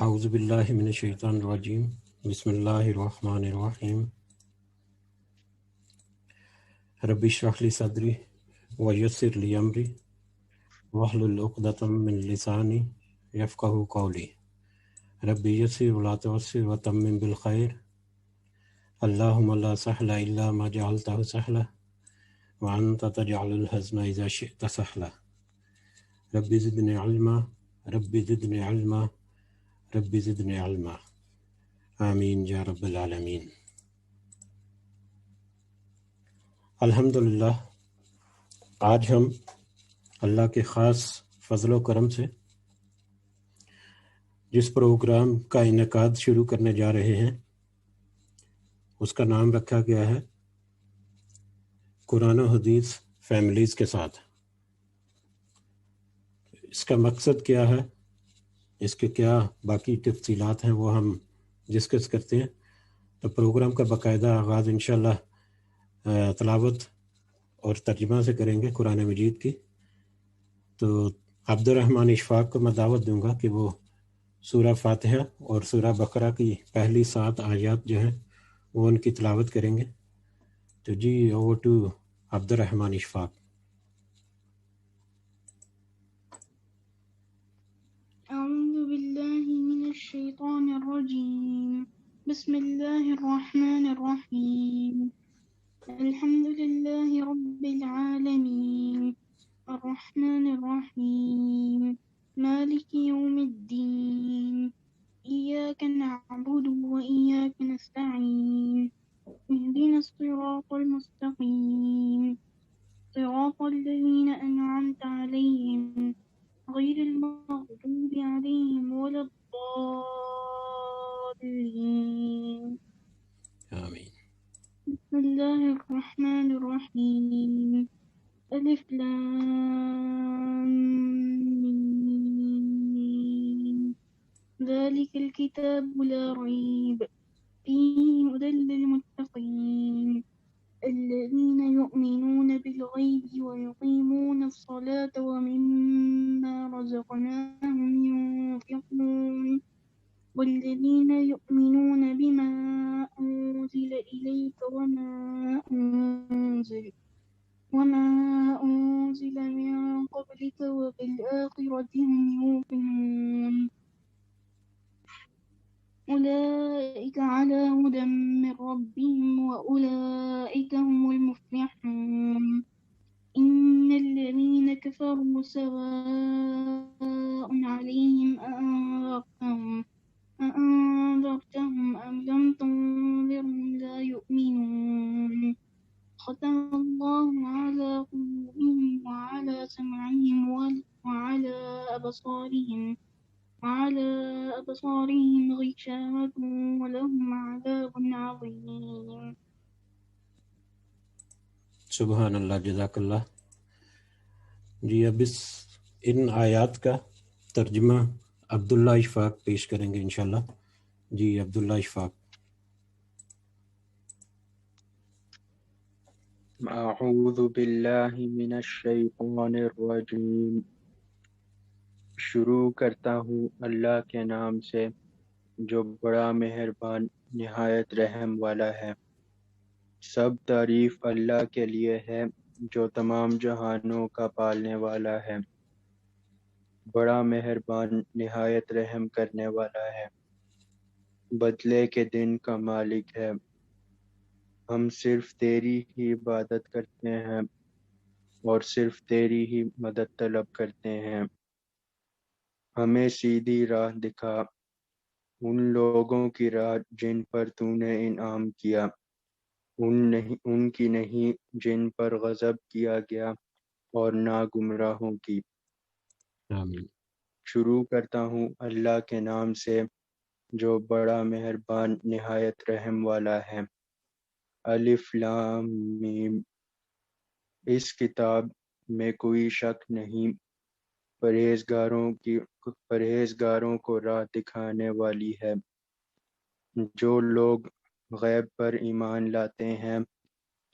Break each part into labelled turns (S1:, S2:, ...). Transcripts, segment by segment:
S1: اعوذ باللہ من الشیطان الرجیم بسم اللہ الرحمن الرحیم رب اشرح لی صدری ویسر لی امری واحلل عقدۃ من لسانی یفقہوا قولی رب یسر ولا تعسر وتمم بالخیر اللہم لا سہل الا ما جعلتہ سہلا وانت تجعل الحزن اذا شئت سہلا رب زدنی علما رب زدنی علما رب زدنی علما آمین یا رب العالمین۔ الحمدللہ آج ہم اللہ کے خاص فضل و کرم سے جس پروگرام کا انعقاد شروع کرنے جا رہے ہیں اس کا نام رکھا گیا ہے قرآن و حدیث فیملیز کے ساتھ۔ اس کا مقصد کیا ہے، اس کے کیا باقی تفصیلات ہیں وہ ہم ڈسکس کرتے ہیں۔ تو پروگرام کا باقاعدہ آغاز انشاءاللہ تلاوت اور ترجمہ سے کریں گے قرآن مجید کی۔ تو عبد الرحمن اشفاق کو میں دعوت دوں گا کہ وہ سورہ فاتحہ اور سورہ بقرہ کی پہلی 7 آیات جو ہیں وہ ان کی تلاوت کریں گے۔ تو جی اوور ٹو عبد الرحمن اشفاق۔
S2: أعوذ بالله من الشيطان الرجيم بسم الله الرحمن الرحيم الحمد لله رب العالمين الرحمن الرحيم مالك يوم الدين إياك نعبد وإياك نستعين اهدنا الصراط المستقيم صراط الذين أنعمت عليهم غير المغضوب عليهم ولا الضالين
S1: آمین۔
S2: بسم الله الرحمن الرحيم ألف لام ميم ذلك الكتاب لا ريب فيه هدى للمتقين الذين يؤمنون بالغيب ويقيمون الصلاة ومما رزقناهم ينفقون والذين يؤمنون بما أنزل إليك وما أنزل من قبلك وبالآخرة هم يوقنون أولئك على هدى من ربهم وأولئك هم المفلحون إن الذين كفروا سواء عليهم أأنذرتهم أم لم تنذرهم لا يؤمنون ختم الله على قلوبهم وعلى سمعهم وعلى أبصارهم غشاوة ولهم عذاب عظيم۔
S1: سبحان اللہ، جزاک اللہ۔ جی اب ان آیات کا ترجمہ عبداللہ اشفاق پیش کریں گے انشاءاللہ۔ جی عبداللہ اشفاق۔
S3: اعوذ باللہ من الشیطان الرجیم۔ شروع کرتا ہوں اللہ کے نام سے جو بڑا مہربان نہایت رحم والا ہے۔ سب تعریف اللہ کے لیے ہے جو تمام جہانوں کا پالنے والا ہے، بڑا مہربان نہایت رحم کرنے والا ہے، بدلے کے دن کا مالک ہے۔ ہم صرف تیری ہی عبادت کرتے ہیں اور صرف تیری ہی مدد طلب کرتے ہیں۔ ہمیں سیدھی راہ دکھا، ان لوگوں کی راہ جن پر تو نے انعام کیا، ان کی نہیں جن پر غضب کیا گیا، اور نہ گمراہوں کی۔
S1: آمین۔
S3: شروع کرتا ہوں اللہ کے نام سے جو بڑا مہربان نہایت رحم والا ہے۔ الف لام میم۔ اس کتاب میں کوئی شک نہیں، پرہیزگاروں کو راہ دکھانے والی ہے۔ جو لوگ غیب پر ایمان لاتے ہیں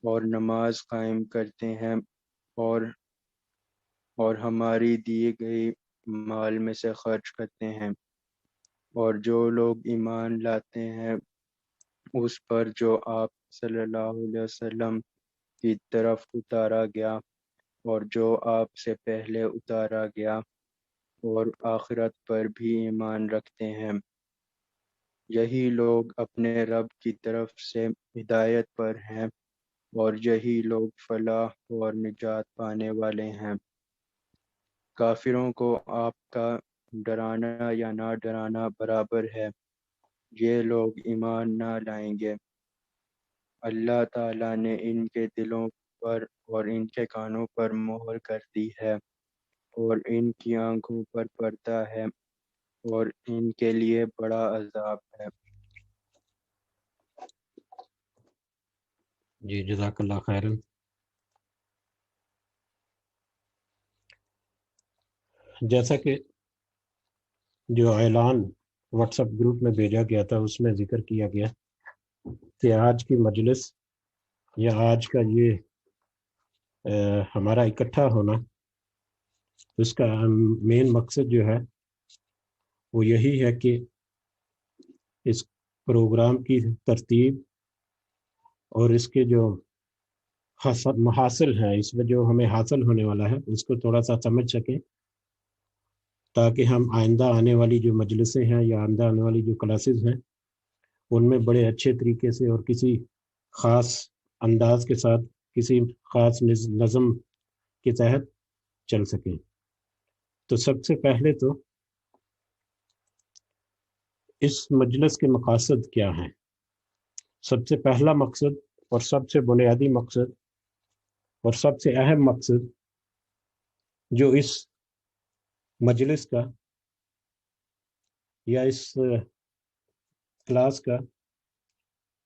S3: اور نماز قائم کرتے ہیں اور ہماری دی گئی مال میں سے خرچ کرتے ہیں، اور جو لوگ ایمان لاتے ہیں اس پر جو آپ صلی اللہ علیہ وسلم کی طرف اتارا گیا اور جو آپ سے پہلے اتارا گیا اور آخرت پر بھی ایمان رکھتے ہیں، یہی لوگ اپنے رب کی طرف سے ہدایت پر ہیں اور یہی لوگ فلاح اور نجات پانے والے ہیں۔ کافروں کو آپ کا ڈرانا یا نہ ڈرانا برابر ہے، یہ لوگ ایمان نہ لائیں گے۔ اللہ تعالیٰ نے ان کے دلوں پر اور ان کے کانوں پر مہر کر دی ہے اور ان کی آنکھوں پر پردہ ہے اور ان کے لیے بڑا عذاب ہے۔
S1: جی جزاک اللہ خیرن۔ جیسا کہ جو اعلان واٹس ایپ گروپ میں بھیجا گیا تھا اس میں ذکر کیا گیا کہ آج کی مجلس یا آج کا یہ ہمارا اکٹھا ہونا، اس کا مین مقصد جو ہے وہ یہی ہے کہ اس پروگرام کی ترتیب اور اس کے جو محاصل ہیں، اس میں جو ہمیں حاصل ہونے والا ہے اس کو تھوڑا سا سمجھ سکیں، تاکہ ہم آئندہ آنے والی جو مجلسیں ہیں یا آئندہ آنے والی جو کلاسز ہیں ان میں بڑے اچھے طریقے سے اور کسی خاص انداز کے ساتھ کسی خاص نظم کے تحت چل سکیں۔ تو سب سے پہلے تو اس مجلس کے مقاصد کیا ہیں؟ سب سے پہلا مقصد اور سب سے بنیادی مقصد اور سب سے اہم مقصد جو اس مجلس کا یا اس کلاس کا،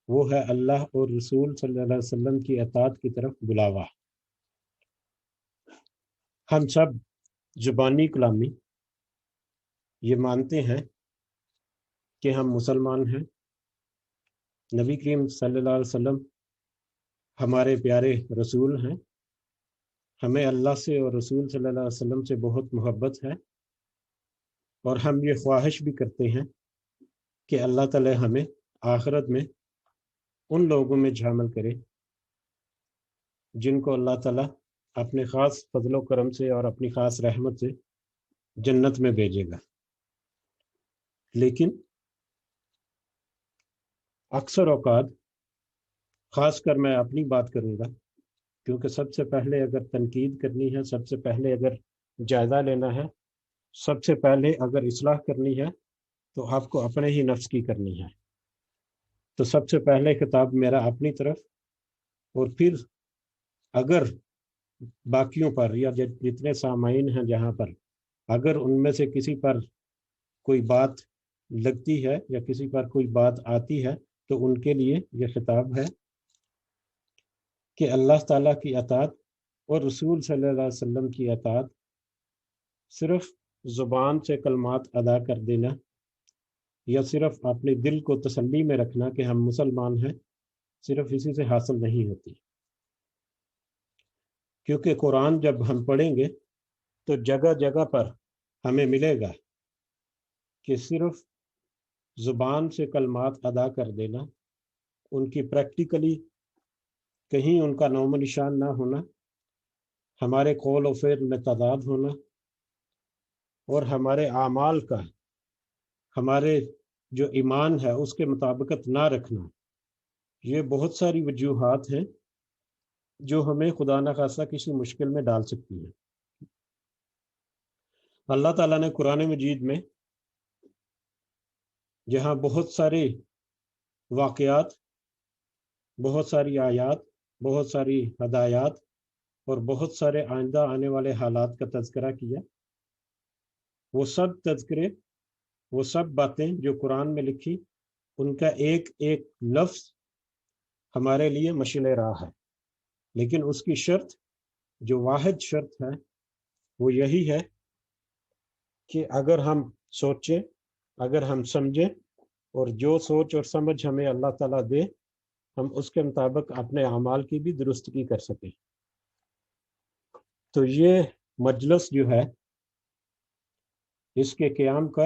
S1: وہ ہے اللہ اور رسول صلی اللہ علیہ وسلم کی اطاعت کی طرف بلاوا۔ ہم سب زبانی کلامی یہ مانتے ہیں کہ ہم مسلمان ہیں، نبی کریم صلی اللہ علیہ وسلم ہمارے پیارے رسول ہیں، ہمیں اللہ سے اور رسول صلی اللہ علیہ وسلم سے بہت محبت ہے، اور ہم یہ خواہش بھی کرتے ہیں کہ اللہ تعالی ہمیں آخرت میں ان لوگوں میں شامل کرے جن کو اللہ تعالیٰ اپنے خاص فضل و کرم سے اور اپنی خاص رحمت سے جنت میں بھیجے گا۔ لیکن اکثر اوقات، خاص کر میں اپنی بات کروں گا کیونکہ سب سے پہلے اگر تنقید کرنی ہے، سب سے پہلے اگر جائزہ لینا ہے، سب سے پہلے اگر اصلاح کرنی ہے تو آپ کو اپنے ہی نفس کی کرنی ہے۔ تو سب سے پہلے خطاب میرا اپنی طرف، اور پھر اگر باقیوں پر یا جتنے سامعین ہیں جہاں پر اگر ان میں سے کسی پر کوئی بات لگتی ہے یا کسی پر کوئی بات آتی ہے تو ان کے لیے یہ خطاب ہے کہ اللہ تعالیٰ کی اطاعت اور رسول صلی اللہ علیہ وسلم کی اطاعت صرف زبان سے کلمات ادا کر دینا یا صرف اپنے دل کو تسلی میں رکھنا کہ ہم مسلمان ہیں، صرف اسی سے حاصل نہیں ہوتی۔ کیونکہ قرآن جب ہم پڑھیں گے تو جگہ جگہ پر ہمیں ملے گا کہ صرف زبان سے کلمات ادا کر دینا، ان کی پریکٹیکلی کہیں ان کا نام و نشان نہ ہونا، ہمارے قول و فعل میں تضاد ہونا، اور ہمارے اعمال کا ہمارے جو ایمان ہے اس کے مطابقت نہ رکھنا، یہ بہت ساری وجوہات ہیں جو ہمیں خدا نخواستہ کسی مشکل میں ڈال سکتی ہیں۔ اللہ تعالیٰ نے قرآن مجید میں جہاں بہت سارے واقعات، بہت ساری آیات، بہت ساری ہدایات اور بہت سارے آئندہ آنے والے حالات کا تذکرہ کیا، وہ سب تذکرے، وہ سب باتیں جو قرآن میں لکھی، ان کا ایک ایک لفظ ہمارے لیے مشعل راہ ہے، لیکن اس کی شرط، جو واحد شرط ہے، وہ یہی ہے کہ اگر ہم سوچیں، اگر ہم سمجھیں، اور جو سوچ اور سمجھ ہمیں اللہ تعالیٰ دے ہم اس کے مطابق اپنے اعمال کی بھی درستگی کر سکیں۔ تو یہ مجلس جو ہے، اس کے قیام کا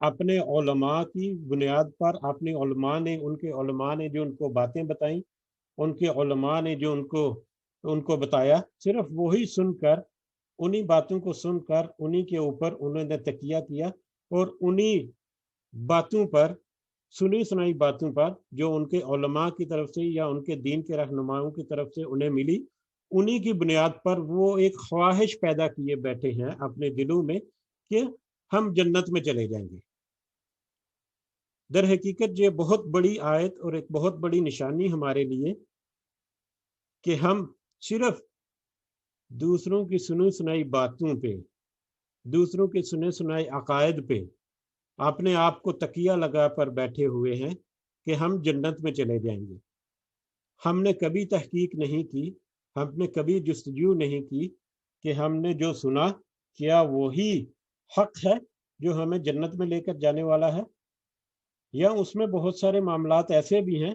S1: اپنے علماء کی بنیاد پر، اپنی علماء نے، ان کے علماء نے جو ان کو باتیں بتائیں، ان کے علماء نے جو ان کو بتایا، صرف وہی سن کر، انہی باتوں کو سن کر انہی کے اوپر انہوں نے تکیہ کیا، اور انہی باتوں پر، سنی سنائی باتوں پر جو ان کے علماء کی طرف سے یا ان کے دین کے رہنماؤں کی طرف سے انہیں ملی، انہی کی بنیاد پر وہ ایک خواہش پیدا کیے بیٹھے ہیں اپنے دلوں میں کہ ہم جنت میں چلے جائیں گے۔ در حقیقت یہ بہت بڑی آیت اور ایک بہت بڑی نشانی ہمارے لیے کہ ہم صرف دوسروں کی سنی سنائی باتوں پہ، دوسروں کے سنے سنائی عقائد پہ اپنے آپ کو تکیہ لگا پر بیٹھے ہوئے ہیں کہ ہم جنت میں چلے جائیں گے۔ ہم نے کبھی تحقیق نہیں کی، ہم نے کبھی جستجو نہیں کی کہ ہم نے جو سنا کیا وہی حق ہے جو ہمیں جنت میں لے کر جانے والا ہے، یا اس میں بہت سارے معاملات ایسے بھی ہیں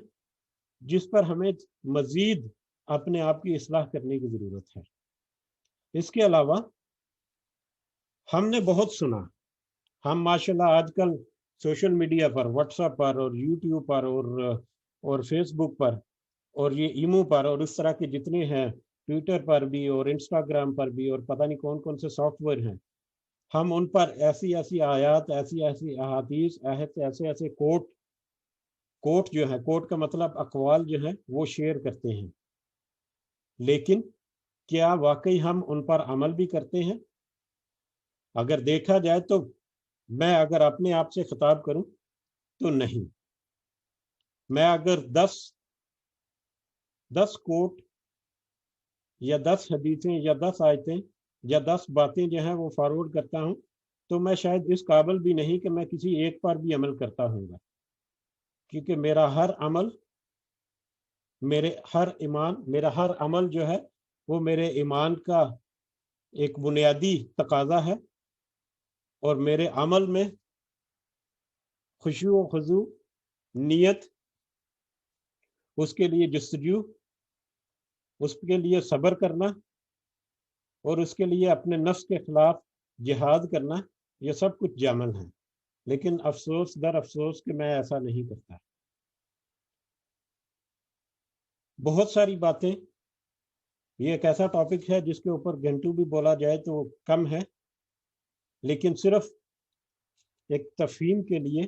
S1: جس پر ہمیں مزید اپنے آپ کی اصلاح کرنے کی ضرورت ہے۔ اس کے علاوہ ہم نے بہت سنا، ہم ماشاءاللہ آج کل سوشل میڈیا پر، واٹس ایپ پر اور یوٹیوب پر اور فیس بک پر اور یہ ایمو پر اور اس طرح کے جتنے ہیں، ٹویٹر پر بھی اور انسٹاگرام پر بھی اور پتہ نہیں کون کون سے سافٹ ویئر ہیں، ہم ان پر ایسی ایسی آیات، ایسی ایسی احادیث، ایسے ایسے کوٹ جو ہے، کوٹ کا مطلب اقوال جو ہے، وہ شیئر کرتے ہیں، لیکن کیا واقعی ہم ان پر عمل بھی کرتے ہیں؟ اگر دیکھا جائے تو میں اگر اپنے آپ سے خطاب کروں تو نہیں۔ میں اگر 10 کوٹ یا 10 حدیثیں یا 10 آیتیں یا 10 باتیں جو ہیں وہ فارورڈ کرتا ہوں تو میں شاید اس قابل بھی نہیں کہ میں کسی ایک پر بھی عمل کرتا ہوں گا، کیونکہ میرا ہر عمل جو ہے وہ میرے ایمان کا ایک بنیادی تقاضا ہے، اور میرے عمل میں خشوع و خضوع، نیت، اس کے لیے جستجو، اس کے لیے صبر کرنا اور اس کے لیے اپنے نفس کے خلاف جہاد کرنا، یہ سب کچھ جامل ہے، لیکن افسوس در افسوس کہ میں ایسا نہیں کرتا۔ بہت ساری باتیں، یہ ایک ایسا ٹاپک ہے جس کے اوپر گھنٹوں بھی بولا جائے تو کم ہے، لیکن صرف ایک تفہیم کے لیے،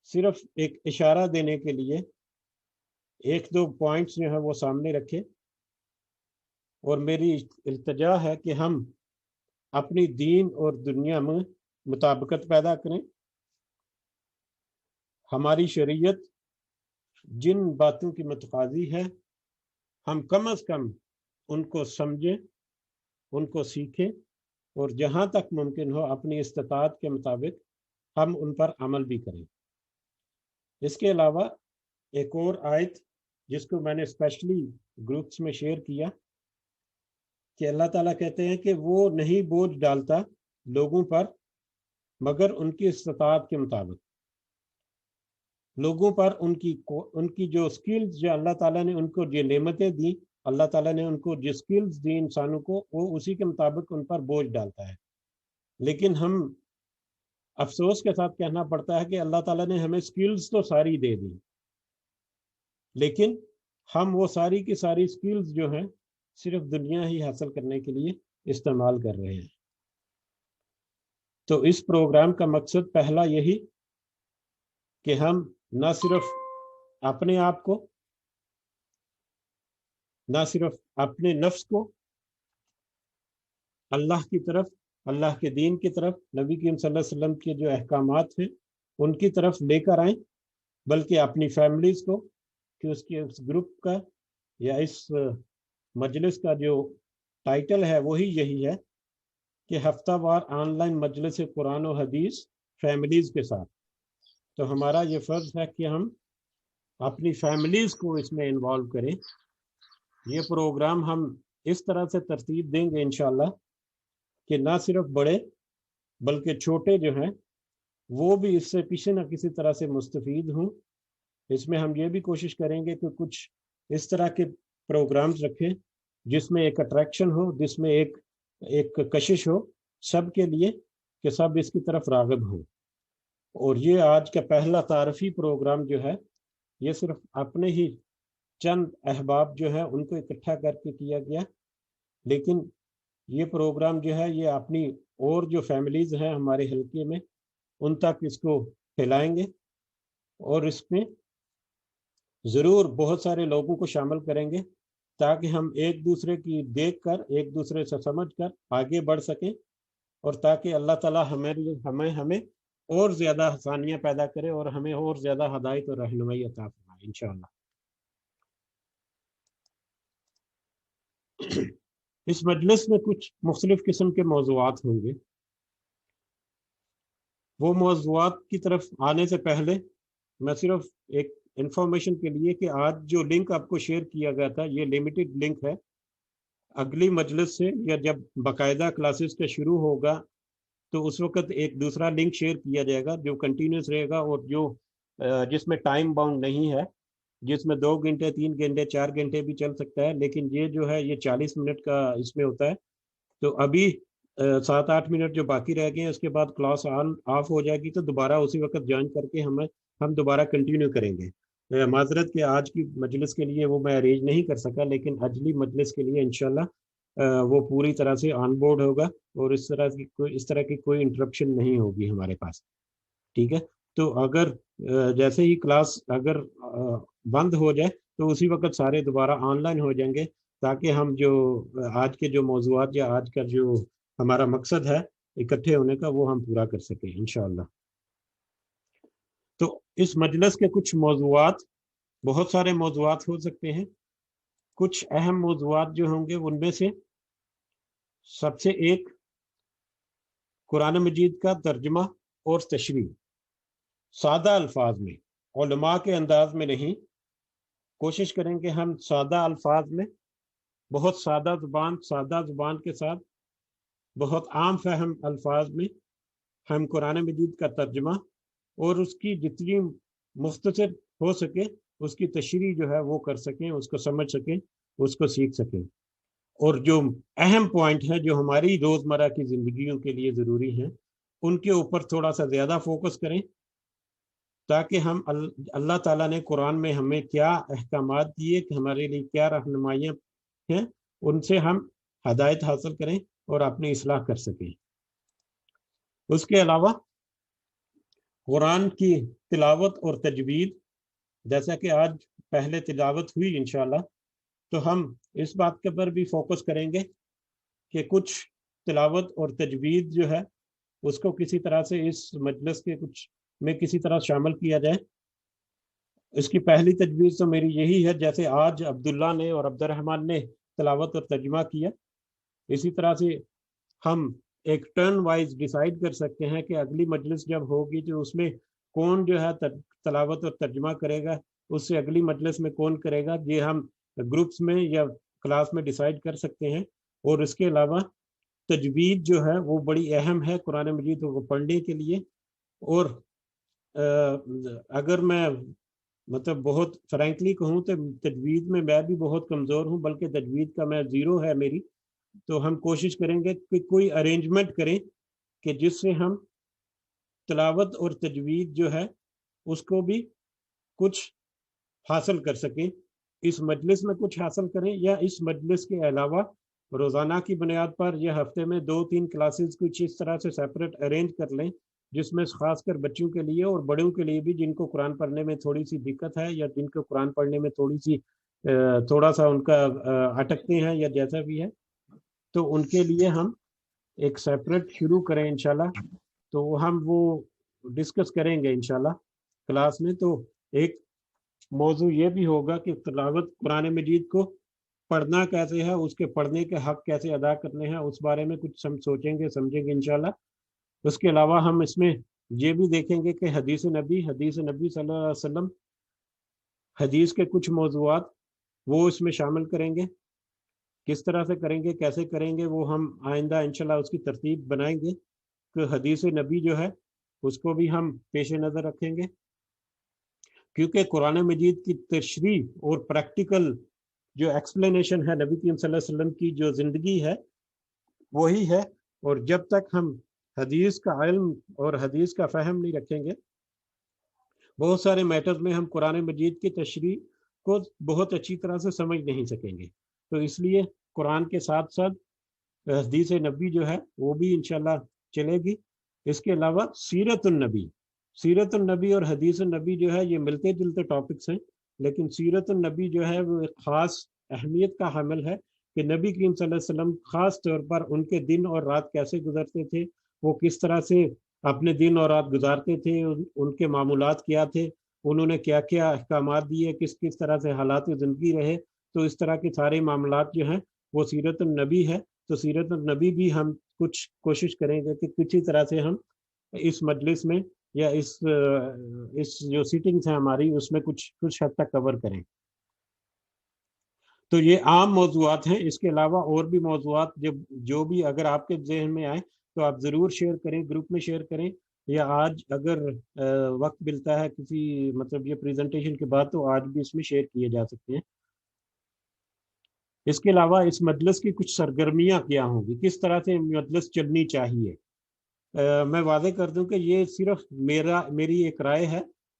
S1: صرف ایک اشارہ دینے کے لیے 1-2 پوائنٹس جو ہیں وہ سامنے رکھے، اور میری التجا ہے کہ ہم اپنی دین اور دنیا میں مطابقت پیدا کریں، ہماری شریعت جن باتوں کی متقاضی ہے ہم کم از کم ان کو سمجھیں، ان کو سیکھیں، اور جہاں تک ممکن ہو اپنی استطاعت کے مطابق ہم ان پر عمل بھی کریں۔ اس کے علاوہ ایک اور آیت جس کو میں نے اسپیشلی گروپس میں شیئر کیا کہ اللہ تعالیٰ کہتے ہیں کہ وہ نہیں بوجھ ڈالتا لوگوں پر مگر ان کی استطاعت کے مطابق۔ لوگوں پر ان کی جو سکلز جو اللہ تعالیٰ نے ان کو جو نعمتیں دیں، اللہ تعالیٰ نے ان کو جو سکلز دی انسانوں کو، وہ اسی کے مطابق ان پر بوجھ ڈالتا ہے۔ لیکن ہم افسوس کے ساتھ کہنا پڑتا ہے کہ اللہ تعالیٰ نے ہمیں سکلز تو ساری دے دی، لیکن ہم وہ ساری کی ساری سکلز جو ہیں صرف دنیا ہی حاصل کرنے کے لیے استعمال کر رہے ہیں۔ تو اس پروگرام کا مقصد پہلا یہی کہ ہم نہ صرف اپنے آپ کو، نہ صرف اپنے نفس کو اللہ کی طرف، اللہ کے دین کی طرف، نبی کریم صلی اللہ علیہ وسلم کے جو احکامات ہیں ان کی طرف لے کر آئیں، بلکہ اپنی فیملیز کو، کہ اس گروپ کا یا اس مجلس کا جو ٹائٹل ہے وہی یہی ہے کہ ہفتہ وار آن لائن مجلس قرآن و حدیث فیملیز کے ساتھ۔ تو ہمارا یہ فرض ہے کہ ہم اپنی فیملیز کو اس میں انوالو کریں۔ یہ پروگرام ہم اس طرح سے ترتیب دیں گے انشاءاللہ کہ نہ صرف بڑے بلکہ چھوٹے جو ہیں وہ بھی اس سے کسی نہ کسی طرح سے مستفید ہوں۔ اس میں ہم یہ بھی کوشش کریں گے کہ کچھ اس طرح کے پروگرامز رکھیں جس میں ایک اٹریکشن ہو، جس میں ایک کشش ہو سب کے لیے، کہ سب اس کی طرف راغب ہوں۔ اور یہ آج کا پہلا تعارفی پروگرام جو ہے یہ صرف اپنے ہی چند احباب جو ہے ان کو اکٹھا کر کے کیا گیا، لیکن یہ پروگرام جو ہے یہ اپنی اور جو فیملیز ہیں ہمارے حلقے میں ان تک اس کو پھیلائیں گے، اور اس میں ضرور بہت سارے لوگوں کو شامل کریں گے تاکہ ہم ایک دوسرے کی دیکھ کر ایک دوسرے سے سمجھ کر آگے بڑھ سکیں، اور تاکہ اللہ تعالیٰ ہمیں اور زیادہ آسانیاں پیدا کرے اور ہمیں اور زیادہ ہدایت اور رہنمائی عطا فرمائے انشاءاللہ۔ اس مجلس میں کچھ مختلف قسم کے موضوعات ہوں گے۔ وہ موضوعات کی طرف آنے سے پہلے میں صرف ایک انفارمیشن کے لیے کہ آج جو لنک آپ کو شیئر کیا گیا تھا یہ لمیٹڈ لنک ہے، اگلی مجلس سے یا جب باقاعدہ کلاسز کا شروع ہوگا تو اس وقت ایک دوسرا لنک شیئر کیا جائے گا جو کنٹینیوس رہے گا اور جو جس میں ٹائم باؤنڈ نہیں ہے، جس میں 2 گھنٹے 3 گھنٹے 4 گھنٹے بھی چل سکتا ہے، لیکن یہ جو ہے یہ 40 منٹ کا اس میں ہوتا ہے۔ تو ابھی 7-8 منٹ جو باقی رہ گئے ہیں اس کے بعد کلاس آف ہو جائے گی تو دوبارہ اسی وقت جوائن کر کے ہم دوبارہ کنٹینیو کریں گے۔ معذرت کہ آج کی مجلس کے لیے وہ میں ارینج نہیں کر سکا، لیکن اگلی مجلس کے لیے انشاءاللہ وہ پوری طرح سے آن بورڈ ہوگا اور اس طرح کی کوئی انٹرپشن نہیں ہوگی ہمارے پاس، ٹھیک ہے؟ تو اگر جیسے ہی کلاس اگر بند ہو جائے تو اسی وقت سارے دوبارہ آن لائن ہو جائیں گے تاکہ ہم جو آج کے جو موضوعات یا آج کا جو ہمارا مقصد ہے اکٹھے ہونے کا وہ ہم پورا کر سکیں انشاءاللہ۔ تو اس مجلس کے کچھ موضوعات، بہت سارے موضوعات ہو سکتے ہیں، کچھ اہم موضوعات جو ہوں گے ان میں سے سب سے ایک قرآن مجید کا ترجمہ اور تشریح سادہ الفاظ میں، علماء کے انداز میں نہیں، کوشش کریں کہ ہم سادہ الفاظ میں، بہت سادہ زبان کے ساتھ، بہت عام فہم الفاظ میں ہم قرآن مجید کا ترجمہ اور اس کی جتنی مختصر ہو سکے اس کی تشریح جو ہے وہ کر سکیں، اس کو سمجھ سکیں، اس کو سیکھ سکیں، اور جو اہم پوائنٹ ہے جو ہماری روزمرہ کی زندگیوں کے لیے ضروری ہیں ان کے اوپر تھوڑا سا زیادہ فوکس کریں تاکہ ہم اللہ تعالیٰ نے قرآن میں ہمیں کیا احکامات دیے کہ ہمارے لیے کیا رہنمائیاں ہیں ان سے ہم ہدایت حاصل کریں اور اپنی اصلاح کر سکیں۔ اس کے علاوہ قرآن کی تلاوت اور تجوید، جیسا کہ آج پہلے تلاوت ہوئی انشاءاللہ، تو ہم اس بات کے پر بھی فوکس کریں گے کہ کچھ تلاوت اور تجوید جو ہے اس کو کسی طرح سے اس مجلس کے کچھ میں کسی طرح شامل کیا جائے۔ اس کی پہلی تجویز تو میری یہی ہے، جیسے آج عبداللہ نے اور عبد الرحمن نے تلاوت اور ترجمہ کیا، اسی طرح سے ہم ایک ٹرن وائز ڈیسائیڈ کر سکتے ہیں کہ اگلی مجلس جب ہوگی تو اس میں کون جو ہے تلاوت اور ترجمہ کرے گا، اس سے اگلی مجلس میں کون کرے گا، یہ ہم گروپس میں یا کلاس میں ڈیسائیڈ کر سکتے ہیں۔ اور اس کے علاوہ تجوید جو ہے وہ بڑی اہم ہے قرآن مجید کو پڑھنے کے لیے، اور اگر میں مطلب بہت فرینکلی کہوں تو تجوید میں بھی بہت کمزور ہوں، بلکہ تجوید کا میں 0 ہے میری، تو ہم کوشش کریں گے کہ کوئی ارینجمنٹ کریں کہ جس سے ہم تلاوت اور تجوید جو ہے اس کو بھی کچھ حاصل کر سکیں، اس مجلس میں کچھ حاصل کریں، یا اس مجلس کے علاوہ روزانہ کی بنیاد پر یا ہفتے میں 2-3 کلاسز کچھ اس طرح سے سیپریٹ ارینج کر لیں جس میں خاص کر بچوں کے لیے اور بڑوں کے لیے بھی جن کو قرآن پڑھنے میں تھوڑی سی دقت ہے یا جن کو قرآن پڑھنے میں تھوڑا سا ان کا اٹکتے ہیں یا جیسا بھی ہے، تو ان کے لیے ہم ایک سیپریٹ شروع کریں انشاءاللہ۔ تو ہم وہ ڈسکس کریں گے انشاءاللہ کلاس میں۔ تو ایک موضوع یہ بھی ہوگا کہ تلاوت قرآن مجید کو پڑھنا کیسے ہے، اس کے پڑھنے کے حق کیسے ادا کرنے ہیں، اس بارے میں کچھ ہم سوچیں گے سمجھیں گے انشاءاللہ۔ اس کے علاوہ ہم اس میں یہ بھی دیکھیں گے کہ حدیث نبی صلی اللہ علیہ وسلم، حدیث کے کچھ موضوعات وہ اس میں شامل کریں گے، کس طرح سے کریں گے، کیسے کریں گے، وہ ہم آئندہ انشاءاللہ اس کی ترتیب بنائیں گے کہ حدیث نبی جو ہے اس کو بھی ہم پیش نظر رکھیں گے، کیونکہ قرآن مجید کی تشریح اور پریکٹیکل جو ایکسپلینیشن ہے نبی کریم صلی اللہ علیہ وسلم کی جو زندگی ہے وہی ہے، اور جب تک ہم حدیث کا علم اور حدیث کا فہم نہیں رکھیں گے، بہت سارے میٹرز میں ہم قرآن مجید کی تشریح کو بہت اچھی طرح سے سمجھ نہیں سکیں گے. تو اس لیے قرآن کے ساتھ ساتھ حدیث نبی جو ہے وہ بھی انشاءاللہ چلے گی. اس کے علاوہ سیرت النبی اور حدیث النبی جو ہے یہ ملتے جلتے ٹاپکس ہیں، لیکن سیرت النبی جو ہے وہ ایک خاص اہمیت کا حامل ہے کہ نبی کریم صلی اللہ علیہ وسلم خاص طور پر ان کے دن اور رات کیسے گزرتے تھے، وہ کس طرح سے اپنے دن اور رات گزارتے تھے، ان کے معمولات کیا تھے، انہوں نے کیا کیا احکامات دیے، کس طرح سے حالات زندگی رہے. تو اس طرح کے سارے معاملات جو ہیں وہ سیرت النبی ہے. تو سیرت النبی بھی ہم کچھ کوشش کریں گے کہ کسی طرح سے ہم اس مجلس میں یا اس جو سیٹنگز ہیں ہماری اس میں کچھ حد تک کور کریں. تو یہ عام موضوعات ہیں. اس کے علاوہ اور بھی موضوعات جو بھی اگر آپ کے ذہن میں آئیں تو آپ ضرور شیئر کریں، گروپ میں شیئر کریں، یا آج اگر وقت ملتا ہے کسی مطلب یہ پریزنٹیشن کے بعد تو آج بھی اس میں شیئر کیے جا سکتے ہیں. اس کے علاوہ اس مجلس کی کچھ سرگرمیاں کیا ہوں گی، کس طرح سے مجلس چلنی چاہیے. میں واضح کر دوں کہ یہ صرف میری ایک رائے ہے،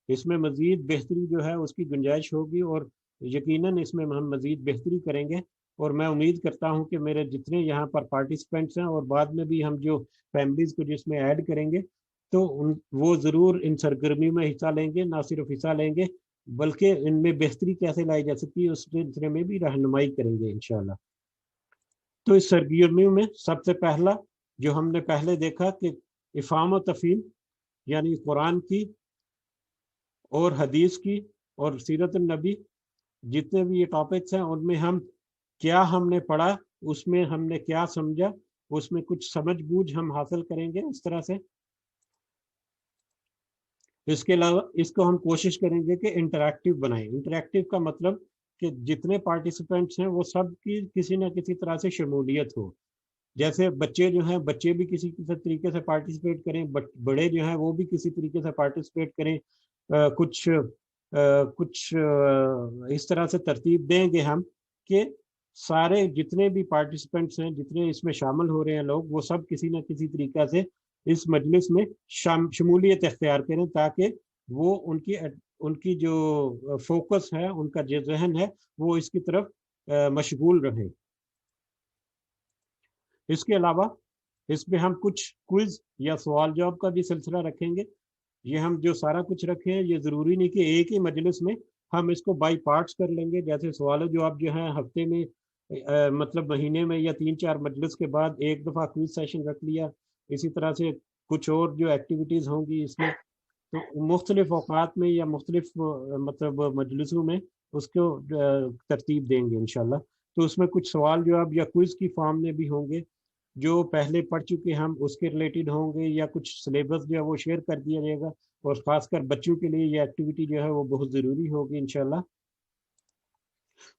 S1: اس میں مزید بہتری جو ہے اس کی گنجائش ہوگی، اور یقیناً اس میں ہم مزید بہتری کریں گے. اور میں امید کرتا ہوں کہ میرے جتنے یہاں پر پارٹیسپینٹس ہیں اور بعد میں بھی ہم جو فیملیز کو جس میں ایڈ کریں گے تو وہ ضرور ان سرگرمی میں حصہ لیں گے، نہ صرف حصہ لیں گے بلکہ ان میں بہتری کیسے لائی جا سکتی ہے اس سلسلے میں بھی رہنمائی کریں گے انشاءاللہ. تو اس سرگرمیوں میں سب سے پہلا جو ہم نے پہلے دیکھا کہ افہام و تفہیم، یعنی قرآن کی اور حدیث کی اور سیرت النبی جتنے بھی یہ ٹاپکس ہیں ان میں ہم نے پڑھا، اس میں ہم نے کیا سمجھا، اس میں کچھ سمجھ بوجھ ہم حاصل کریں گے اس طرح سے. اس کے علاوہ اس کو ہم کوشش کریں گے کہ انٹریکٹیو بنائیں. انٹریکٹیو کا مطلب کہ جتنے پارٹیسپینٹس ہیں وہ سب کی کسی نہ کسی طرح سے شمولیت ہو. جیسے بچے جو ہیں بچے بھی کسی طریقے سے پارٹیسپیٹ کریں، بڑے جو ہیں وہ بھی کسی طریقے سے پارٹیسپیٹ کریں. کچھ اس طرح سے ترتیب دیں گے ہم کہ سارے جتنے بھی پارٹیسپینٹس ہیں، جتنے اس میں شامل ہو رہے ہیں لوگ، وہ سب کسی نہ کسی طریقہ سے اس مجلس میں شمولیت اختیار کریں تاکہ وہ ان کی جو فوکس ہے، ان کا جو ذہن ہے وہ اس کی طرف مشغول رہے. اس کے علاوہ اس میں ہم کچھ کوئز یا سوال جواب کا بھی سلسلہ رکھیں گے. یہ ہم جو سارا کچھ رکھیں ہیں یہ ضروری نہیں کہ ایک ہی مجلس میں، ہم اس کو بائی پارٹس کر لیں گے. جیسے سوال و جواب جو ہیں ہفتے میں مطلب مہینے میں یا 3-4 مجلس کے بعد ایک دفعہ کوئز سیشن رکھ لیا. اسی طرح سے کچھ اور جو ایکٹیویٹیز ہوں گی اس میں، تو مختلف اوقات میں یا مختلف مطلب مجلسوں میں اس کو ترتیب دیں گے انشاءاللہ. تو اس میں کچھ سوال جواب یا کوئز کی فارم میں بھی ہوں گے، جو پہلے پڑھ چکے ہم اس کے ریلیٹڈ ہوں گے، یا کچھ سلیبس جو ہے وہ شیئر کر دیا جائے گا. اور خاص کر بچوں کے لیے یہ ایکٹیویٹی جو ہے وہ بہت ضروری ہوگی انشاءاللہ.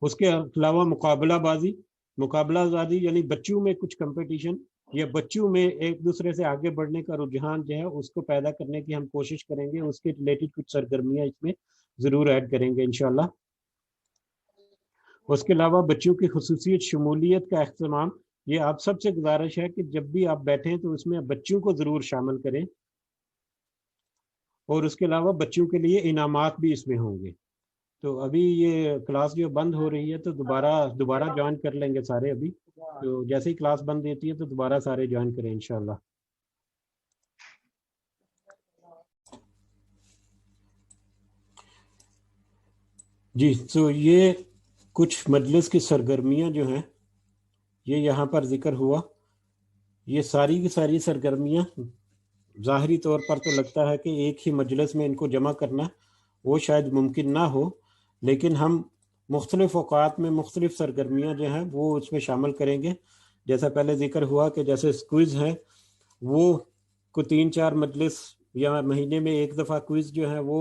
S1: اس کے علاوہ مقابلہ بازی یعنی بچوں میں کچھ کمپٹیشن یا بچوں میں ایک دوسرے سے آگے بڑھنے کا رجحان جو ہے اس کو پیدا کرنے کی ہم کوشش کریں گے. اس کے ریلیٹڈ کچھ سرگرمیاں اس میں ضرور ایڈ کریں گے انشاءاللہ. اس کے علاوہ بچوں کی خصوصیت شمولیت کا اہتمام، یہ آپ سب سے گزارش ہے کہ جب بھی آپ بیٹھیں تو اس میں بچوں کو ضرور شامل کریں. اور اس کے علاوہ بچوں کے لیے انعامات بھی اس میں ہوں گے. تو ابھی یہ کلاس جو بند ہو رہی ہے تو دوبارہ جوائن کر لیں گے سارے. ابھی تو جیسے ہی کلاس بند دیتی ہے تو دوبارہ سارے جوائن کریں انشاءاللہ. جی تو یہ کچھ مجلس کی سرگرمیاں جو ہیں یہ یہاں پر ذکر ہوا. یہ ساری کی ساری سرگرمیاں ظاہری طور پر تو لگتا ہے کہ ایک ہی مجلس میں ان کو جمع کرنا وہ شاید ممکن نہ ہو، لیکن ہم مختلف اوقات میں مختلف سرگرمیاں جو ہیں وہ اس میں شامل کریں گے. جیسا پہلے ذکر ہوا کہ جیسے کوئز ہے وہ کو 3-4 مجلس یا مہینے میں ایک دفعہ کوئز جو ہے وہ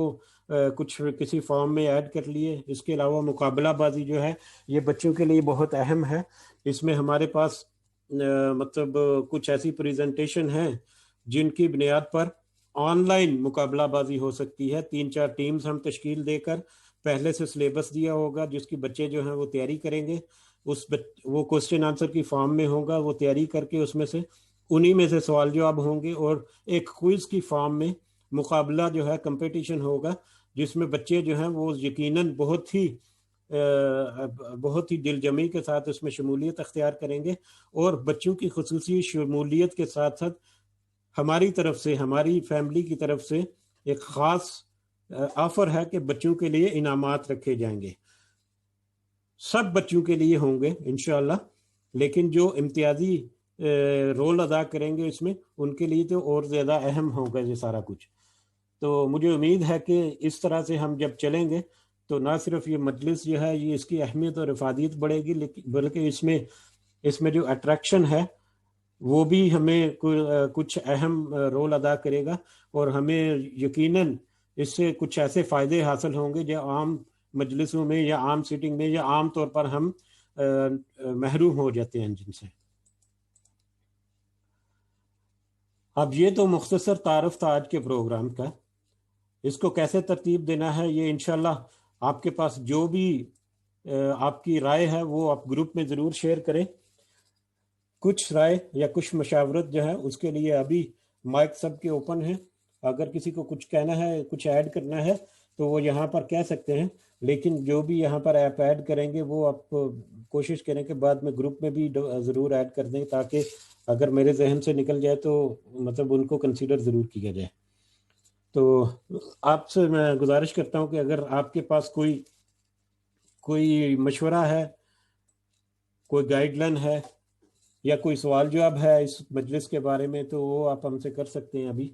S1: کچھ کسی فارم میں ایڈ کر لیے. اس کے علاوہ مقابلہ بازی جو ہے یہ بچوں کے لیے بہت اہم ہے. اس میں ہمارے پاس مطلب کچھ ایسی پریزنٹیشن ہیں جن کی بنیاد پر آن لائن مقابلہ بازی ہو سکتی ہے. 3-4 ٹیمز ہم تشکیل دے کر پہلے سے سلیبس دیا ہوگا جس کی بچے جو ہیں وہ تیاری کریں گے. وہ کوسچن آنسر کی فارم میں ہوگا، وہ تیاری کر کے اس میں سے انہی میں سے سوال جواب ہوں گے، اور ایک کوئز کی فارم میں مقابلہ جو ہے کمپٹیشن ہوگا، جس میں بچے جو ہیں وہ یقیناً بہت ہی دل جمی کے ساتھ اس میں شمولیت اختیار کریں گے، اور بچوں کی خصوصی شمولیت کے ساتھ ساتھ ہماری طرف سے، ہماری فیملی کی طرف سے ایک خاص آفر ہے کہ بچوں کے لیے انعامات رکھے جائیں گے، سب بچوں کے لیے ہوں گے انشاءاللہ، لیکن جو امتیازی رول ادا کریں گے اس میں، ان کے لیے تو اور زیادہ اہم ہوگا یہ سارا کچھ۔ تو مجھے امید ہے کہ اس طرح سے ہم جب چلیں گے تو نہ صرف یہ مجلس جو ہے یہ اس کی اہمیت اور افادیت بڑھے گی، بلکہ اس میں جو اٹریکشن ہے وہ بھی ہمیں کچھ اہم رول ادا کرے گا، اور ہمیں یقیناً اس سے کچھ ایسے فائدے حاصل ہوں گے جو عام مجلسوں میں یا عام سیٹنگ میں یا عام طور پر ہم محروم ہو جاتے ہیں جن سے۔ اب یہ تو مختصر تعارف تھا آج کے پروگرام کا، اس کو کیسے ترتیب دینا ہے یہ انشاءاللہ آپ کے پاس جو بھی آپ کی رائے ہے وہ آپ گروپ میں ضرور شیئر کریں۔ کچھ رائے یا کچھ مشاورت جو ہے اس کے لیے ابھی مائک سب کے اوپن ہیں، اگر کسی کو کچھ کہنا ہے، کچھ ایڈ کرنا ہے تو وہ یہاں پر کہہ سکتے ہیں، لیکن جو بھی یہاں پر آپ ایڈ کریں گے وہ آپ کوشش کریں کہ بعد میں گروپ میں بھی ضرور ایڈ کر دیں، تاکہ اگر میرے ذہن سے نکل جائے تو مطلب ان کو کنسیڈر ضرور کیا جائے۔ تو آپ سے میں گزارش کرتا ہوں کہ اگر آپ کے پاس کوئی مشورہ ہے، کوئی گائیڈ لائن ہے یا کوئی سوال جواب ہے اس مجلس کے بارے میں تو وہ آپ ہم سے کر سکتے ہیں ابھی۔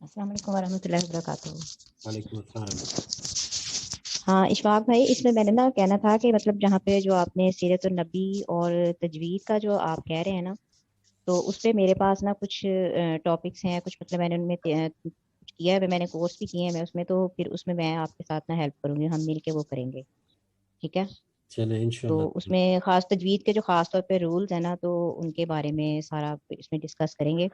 S4: السلام علیکم ورحمۃ اللہ وبرکاتہ۔
S1: وعلیکم السلام۔
S4: ہاں اشفاق بھائی، اس میں میں نے نا کہنا تھا کہ مطلب جہاں پہ جو آپ نے سیرت النبی اور تجوید کا جو آپ کہہ رہے ہیں نا، تو اس پہ میرے پاس نا کچھ ٹاپکس ہیں، کچھ مطلب میں نے ان میں کچھ کیا ہے، میں نے کورس بھی کیے ہیں میں اس میں، تو پھر اس میں میں آپ کے ساتھ نا ہیلپ کروں گی، ہم مل کے وہ کریں گے، ٹھیک ہے؟
S1: چلیں انشاءاللہ۔
S4: تو اس میں خاص تجوید کے جو خاص طور پہ رولز ہیں نا، تو ان کے بارے میں سارا اس میں ڈسکس کریں گے،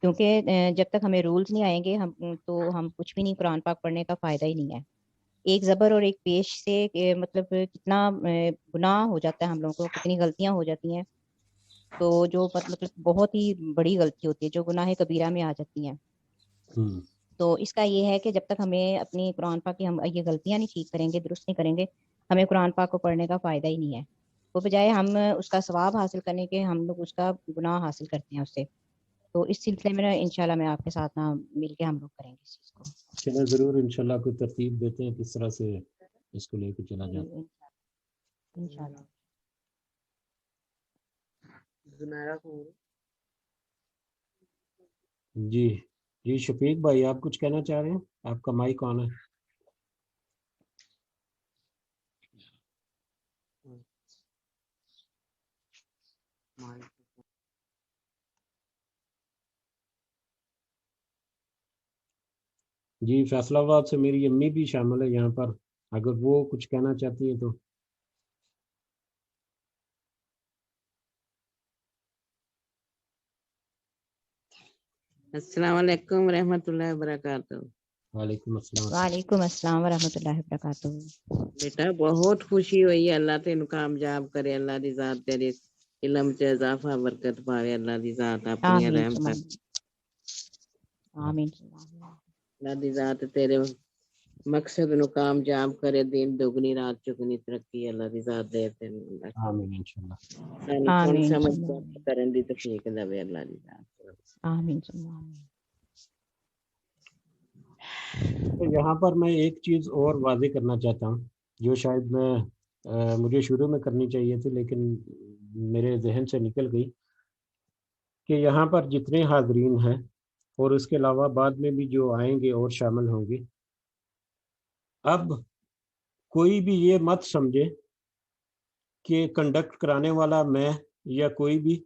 S4: کیونکہ جب تک ہمیں رولز نہیں آئیں گے تو ہم کچھ بھی نہیں، قرآن پاک پڑھنے کا فائدہ ہی نہیں ہے۔ ایک زبر اور ایک پیش سے مطلب کتنا گناہ ہو جاتا ہے، ہم لوگوں کو کتنی غلطیاں ہو جاتی ہیں، تو جو مطلب بہت ہی بڑی غلطی ہوتی ہے جو گناہ کبیرہ میں آ جاتی ہیں۔ تو اس کا یہ ہے کہ جب تک ہمیں اپنی قرآن پاک کی ہم یہ غلطیاں نہیں ٹھیک کریں گے، درست نہیں کریں گے، ہمیں قرآن پاک کو پڑھنے کا فائدہ ہی نہیں ہے، وہ بجائے ہم اس کا ثواب حاصل کرنے کے ہم لوگ اس کا گناہ حاصل کرتے ہیں اس سے۔ تو اس سلسلے میں انشاءاللہ میں آپ کے ساتھ مل کے ہم لوگ کریں گے اس چیز کو۔
S1: چلیں ضرور انشاءاللہ کوئی ترتیب دیتے ہیں کس طرح سے اس کو لے کے چلا جاتا ہے
S4: انشاءاللہ۔
S1: جی شفیق بھائی آپ کچھ کہنا چاہ رہے ہیں؟ آپ کا مائک آن ہے۔ جی فیصلہ آباد سے میری امی بھی شامل ہے یہاں پر، اگر وہ کچھ کہنا چاہتی ہیں تو۔
S5: السلام علیکم ورحمۃ اللہ وبرکاتہ۔
S1: وعلیکم السلام۔
S4: وعلیکم السلام ورحمۃ اللہ وبرکاتہ۔
S5: بیٹا بہت خوشی ہوئی، اللہ تین کامیاب کرے، اللہ دی ذات تیرے علم چ اضافہ برکت پاوے، اللہ دی ذات اپنی
S4: آمین
S5: رحم کر،
S4: آمین۔
S5: اللہ دی ذات تیرے مقصد نو کامیاب کرے، دین دگنی رات چگنی ترقی اللہ دی ذات دے تینوں،
S1: آمین انشاءاللہ۔
S5: سانو سن سمجھ کرن دی توفیق دے اللہ دی ذات۔
S4: آمین۔
S1: تو یہاں پر میں ایک چیز اور واضح کرنا چاہتا ہوں جو شاید مجھے شروع میں کرنی چاہیے تھی لیکن میرے ذہن سے نکل گئی، کہ یہاں پر جتنے حاضرین ہیں اور اس کے علاوہ بعد میں بھی جو آئیں گے اور شامل ہوں گے، اب کوئی بھی یہ مت سمجھے کہ کنڈکٹ کرانے والا میں یا کوئی بھی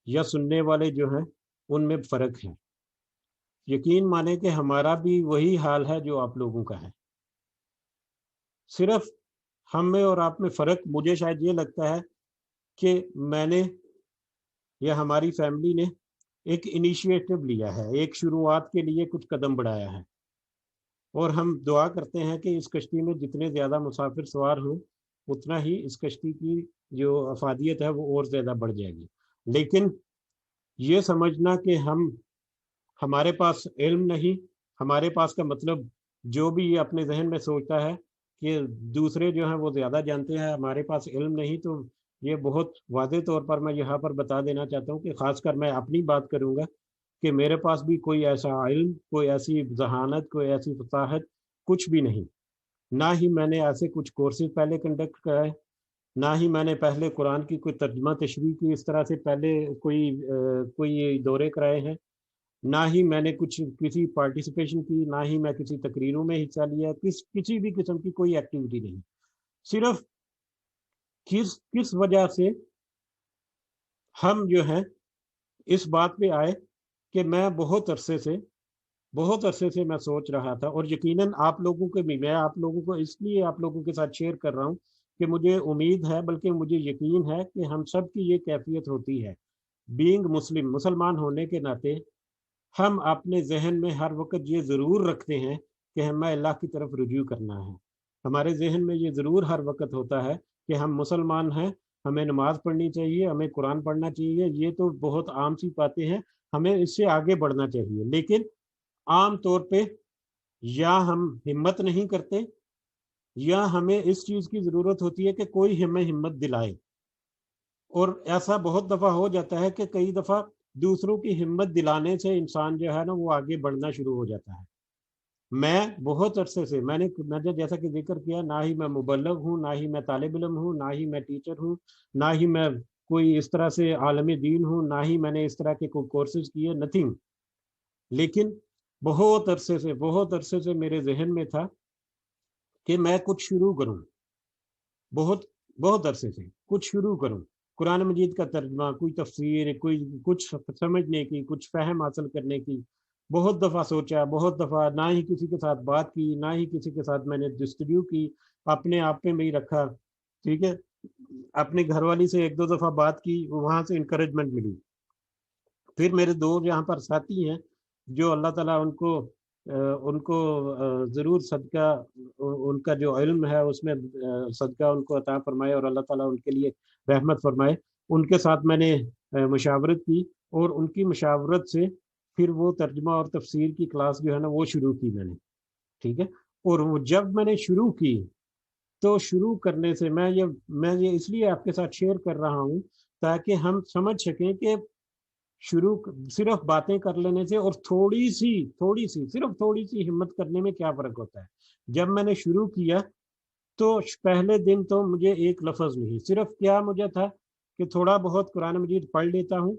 S1: یا سننے والے جو ہیں ان میں فرق ہے۔ یقین مانے کہ ہمارا بھی وہی حال ہے جو آپ لوگوں کا ہے، صرف ہم میں اور آپ میں فرق مجھے شاید یہ لگتا ہے کہ میں نے یا ہماری فیملی نے ایک انیشیٹو لیا ہے، ایک شروعات کے لیے کچھ قدم بڑھایا ہے۔ اور ہم دعا کرتے ہیں کہ اس کشتی میں جتنے زیادہ مسافر سوار ہوں اتنا ہی اس کشتی کی جو افادیت ہے وہ اور زیادہ بڑھ جائے گی. لیکن یہ سمجھنا کہ ہمارے پاس علم نہیں، ہمارے پاس کا مطلب جو بھی یہ اپنے ذہن میں سوچتا ہے کہ دوسرے جو ہیں وہ زیادہ جانتے ہیں، ہمارے پاس علم نہیں، تو یہ بہت واضح طور پر میں یہاں پر بتا دینا چاہتا ہوں کہ خاص کر میں اپنی بات کروں گا کہ میرے پاس بھی کوئی ایسا علم، کوئی ایسی ذہانت، کوئی ایسی فصاحت کچھ بھی نہیں. نہ ہی میں نے ایسے کچھ کورسز پہلے کنڈکٹ کرائے، نہ ہی میں نے پہلے قرآن کی کوئی ترجمہ تشریح کی اس طرح سے پہلے کوئی دورے کرائے ہیں، نہ ہی میں نے کسی پارٹیسپیشن کی، نہ ہی میں کسی تقریروں میں حصہ لیا، کسی بھی قسم کی کوئی ایکٹیویٹی نہیں. صرف کس وجہ سے ہم جو ہیں اس بات پہ آئے کہ میں بہت عرصے سے میں سوچ رہا تھا، اور یقیناً آپ لوگوں کو بھی، میں آپ لوگوں کو اس لیے آپ لوگوں کے ساتھ شیئر کر رہا ہوں کہ مجھے امید ہے، بلکہ مجھے یقین ہے کہ ہم سب کی یہ کیفیت ہوتی ہے. بینگ مسلمان ہونے کے ناطے ہم اپنے ذہن میں ہر وقت یہ ضرور رکھتے ہیں کہ ہمیں اللہ کی طرف رجوع کرنا ہے. ہمارے ذہن میں یہ ضرور ہر وقت ہوتا ہے کہ ہم مسلمان ہیں، ہمیں نماز پڑھنی چاہیے، ہمیں قرآن پڑھنا چاہیے. یہ تو بہت عام سی باتیں ہیں، ہمیں اس سے آگے بڑھنا چاہیے. لیکن عام طور پہ یا ہم ہمت نہیں کرتے، یا ہمیں اس چیز کی ضرورت ہوتی ہے کہ کوئی ہمیں ہمت دلائے. اور ایسا بہت دفعہ ہو جاتا ہے کہ کئی دفعہ دوسروں کی ہمت دلانے سے انسان جو ہے نا وہ آگے بڑھنا شروع ہو جاتا ہے. میں بہت عرصے سے میں نے جیسا کہ ذکر کیا، نہ ہی میں مبلغ ہوں، نہ ہی میں طالب علم ہوں، نہ ہی میں ٹیچر ہوں، نہ ہی میں کوئی اس طرح سے عالم دین ہوں، نہ ہی میں نے اس طرح کے کوئی کورسز کیے، نتھنگ. لیکن بہت عرصے سے میرے ذہن میں تھا کہ میں کچھ شروع کروں، بہت عرصے سے کچھ شروع کروں. قرآن مجید کا ترجمہ، کوئی تفسیر، کوئی کچھ سمجھنے کی، کچھ فہم حاصل کرنے کی بہت دفعہ سوچا، بہت دفعہ نہ ہی کسی کے ساتھ بات کی، نہ ہی کسی کے ساتھ میں نے جستجو کی، اپنے آپ پہ میں ہی رکھا. ٹھیک ہے، اپنی گھر والی سے ایک دو دفعہ بات کی، وہاں سے انکریجمنٹ ملی. پھر میرے دو یہاں پر ساتھی ہیں جو اللہ تعالیٰ ان کو ضرور صدقہ، ان کا جو علم ہے اس میں صدقہ ان کو عطا فرمائے، اور اللہ تعالیٰ ان کے لیے رحمت فرمائے. ان کے ساتھ میں نے مشاورت کی، اور ان کی مشاورت سے پھر وہ ترجمہ اور تفسیر کی کلاس جو ہے نا وہ شروع کی میں نے. ٹھیک ہے، اور وہ جب میں نے شروع کی تو شروع کرنے سے میں یہ اس لیے آپ کے ساتھ شیئر کر رہا ہوں تاکہ ہم سمجھ سکیں کہ صرف باتیں کر لینے سے اور تھوڑی سی ہمت کرنے میں کیا فرق ہوتا ہے. جب میں نے شروع کیا تو پہلے دن تو مجھے ایک لفظ نہیں، صرف کیا مجھے تھا کہ تھوڑا بہت قرآن مجید پڑھ لیتا ہوں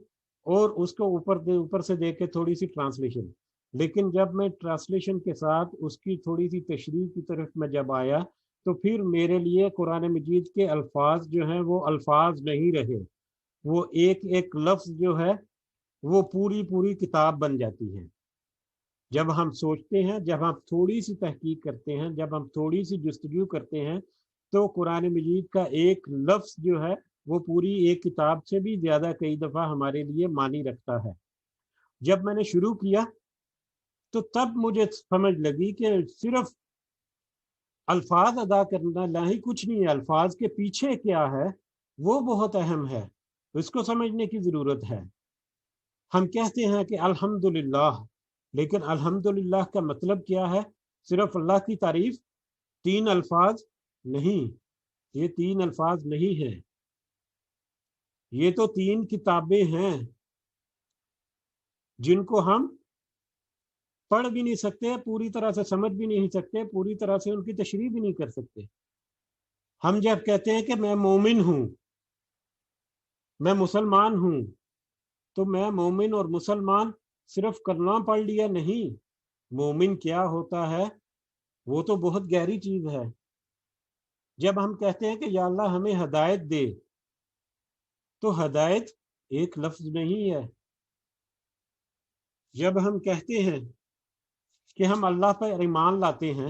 S1: اور اس کو اوپر سے دیکھ کے تھوڑی سی ٹرانسلیشن. لیکن جب میں ٹرانسلیشن کے ساتھ اس کی تھوڑی سی تشریح کی طرف میں جب آیا تو پھر میرے لیے قرآن مجید کے الفاظ جو ہیں وہ الفاظ نہیں رہے، وہ ایک لفظ جو ہے وہ پوری کتاب بن جاتی ہے. جب ہم سوچتے ہیں، جب ہم تھوڑی سی تحقیق کرتے ہیں، جب ہم تھوڑی سی جستجو کرتے ہیں تو قرآن مجید کا ایک لفظ جو ہے وہ پوری ایک کتاب سے بھی زیادہ کئی دفعہ ہمارے لیے معنی رکھتا ہے. جب میں نے شروع کیا تو تب مجھے سمجھ لگی کہ صرف الفاظ ادا کرنا نہ ہی کچھ نہیں ہے، الفاظ کے پیچھے کیا ہے وہ بہت اہم ہے، اس کو سمجھنے کی ضرورت ہے. ہم کہتے ہیں کہ الحمدللہ، لیکن الحمدللہ کا مطلب کیا ہے؟ صرف اللہ کی تعریف؟ 3 الفاظ نہیں، یہ 3 الفاظ نہیں ہیں، یہ تو 3 کتابیں ہیں جن کو ہم پڑھ بھی نہیں سکتے، پوری طرح سے سمجھ بھی نہیں سکتے، پوری طرح سے ان کی تشریح بھی نہیں کر سکتے. ہم جب کہتے ہیں کہ میں مومن ہوں، میں مسلمان ہوں، تو میں مومن اور مسلمان صرف کلمہ پڑھ لیا نہیں. مومن کیا ہوتا ہے وہ تو بہت گہری چیز ہے. جب ہم کہتے ہیں کہ یا اللہ ہمیں ہدایت دے، تو ہدایت ایک لفظ نہیں ہے. جب ہم کہتے ہیں کہ ہم اللہ پر ایمان لاتے ہیں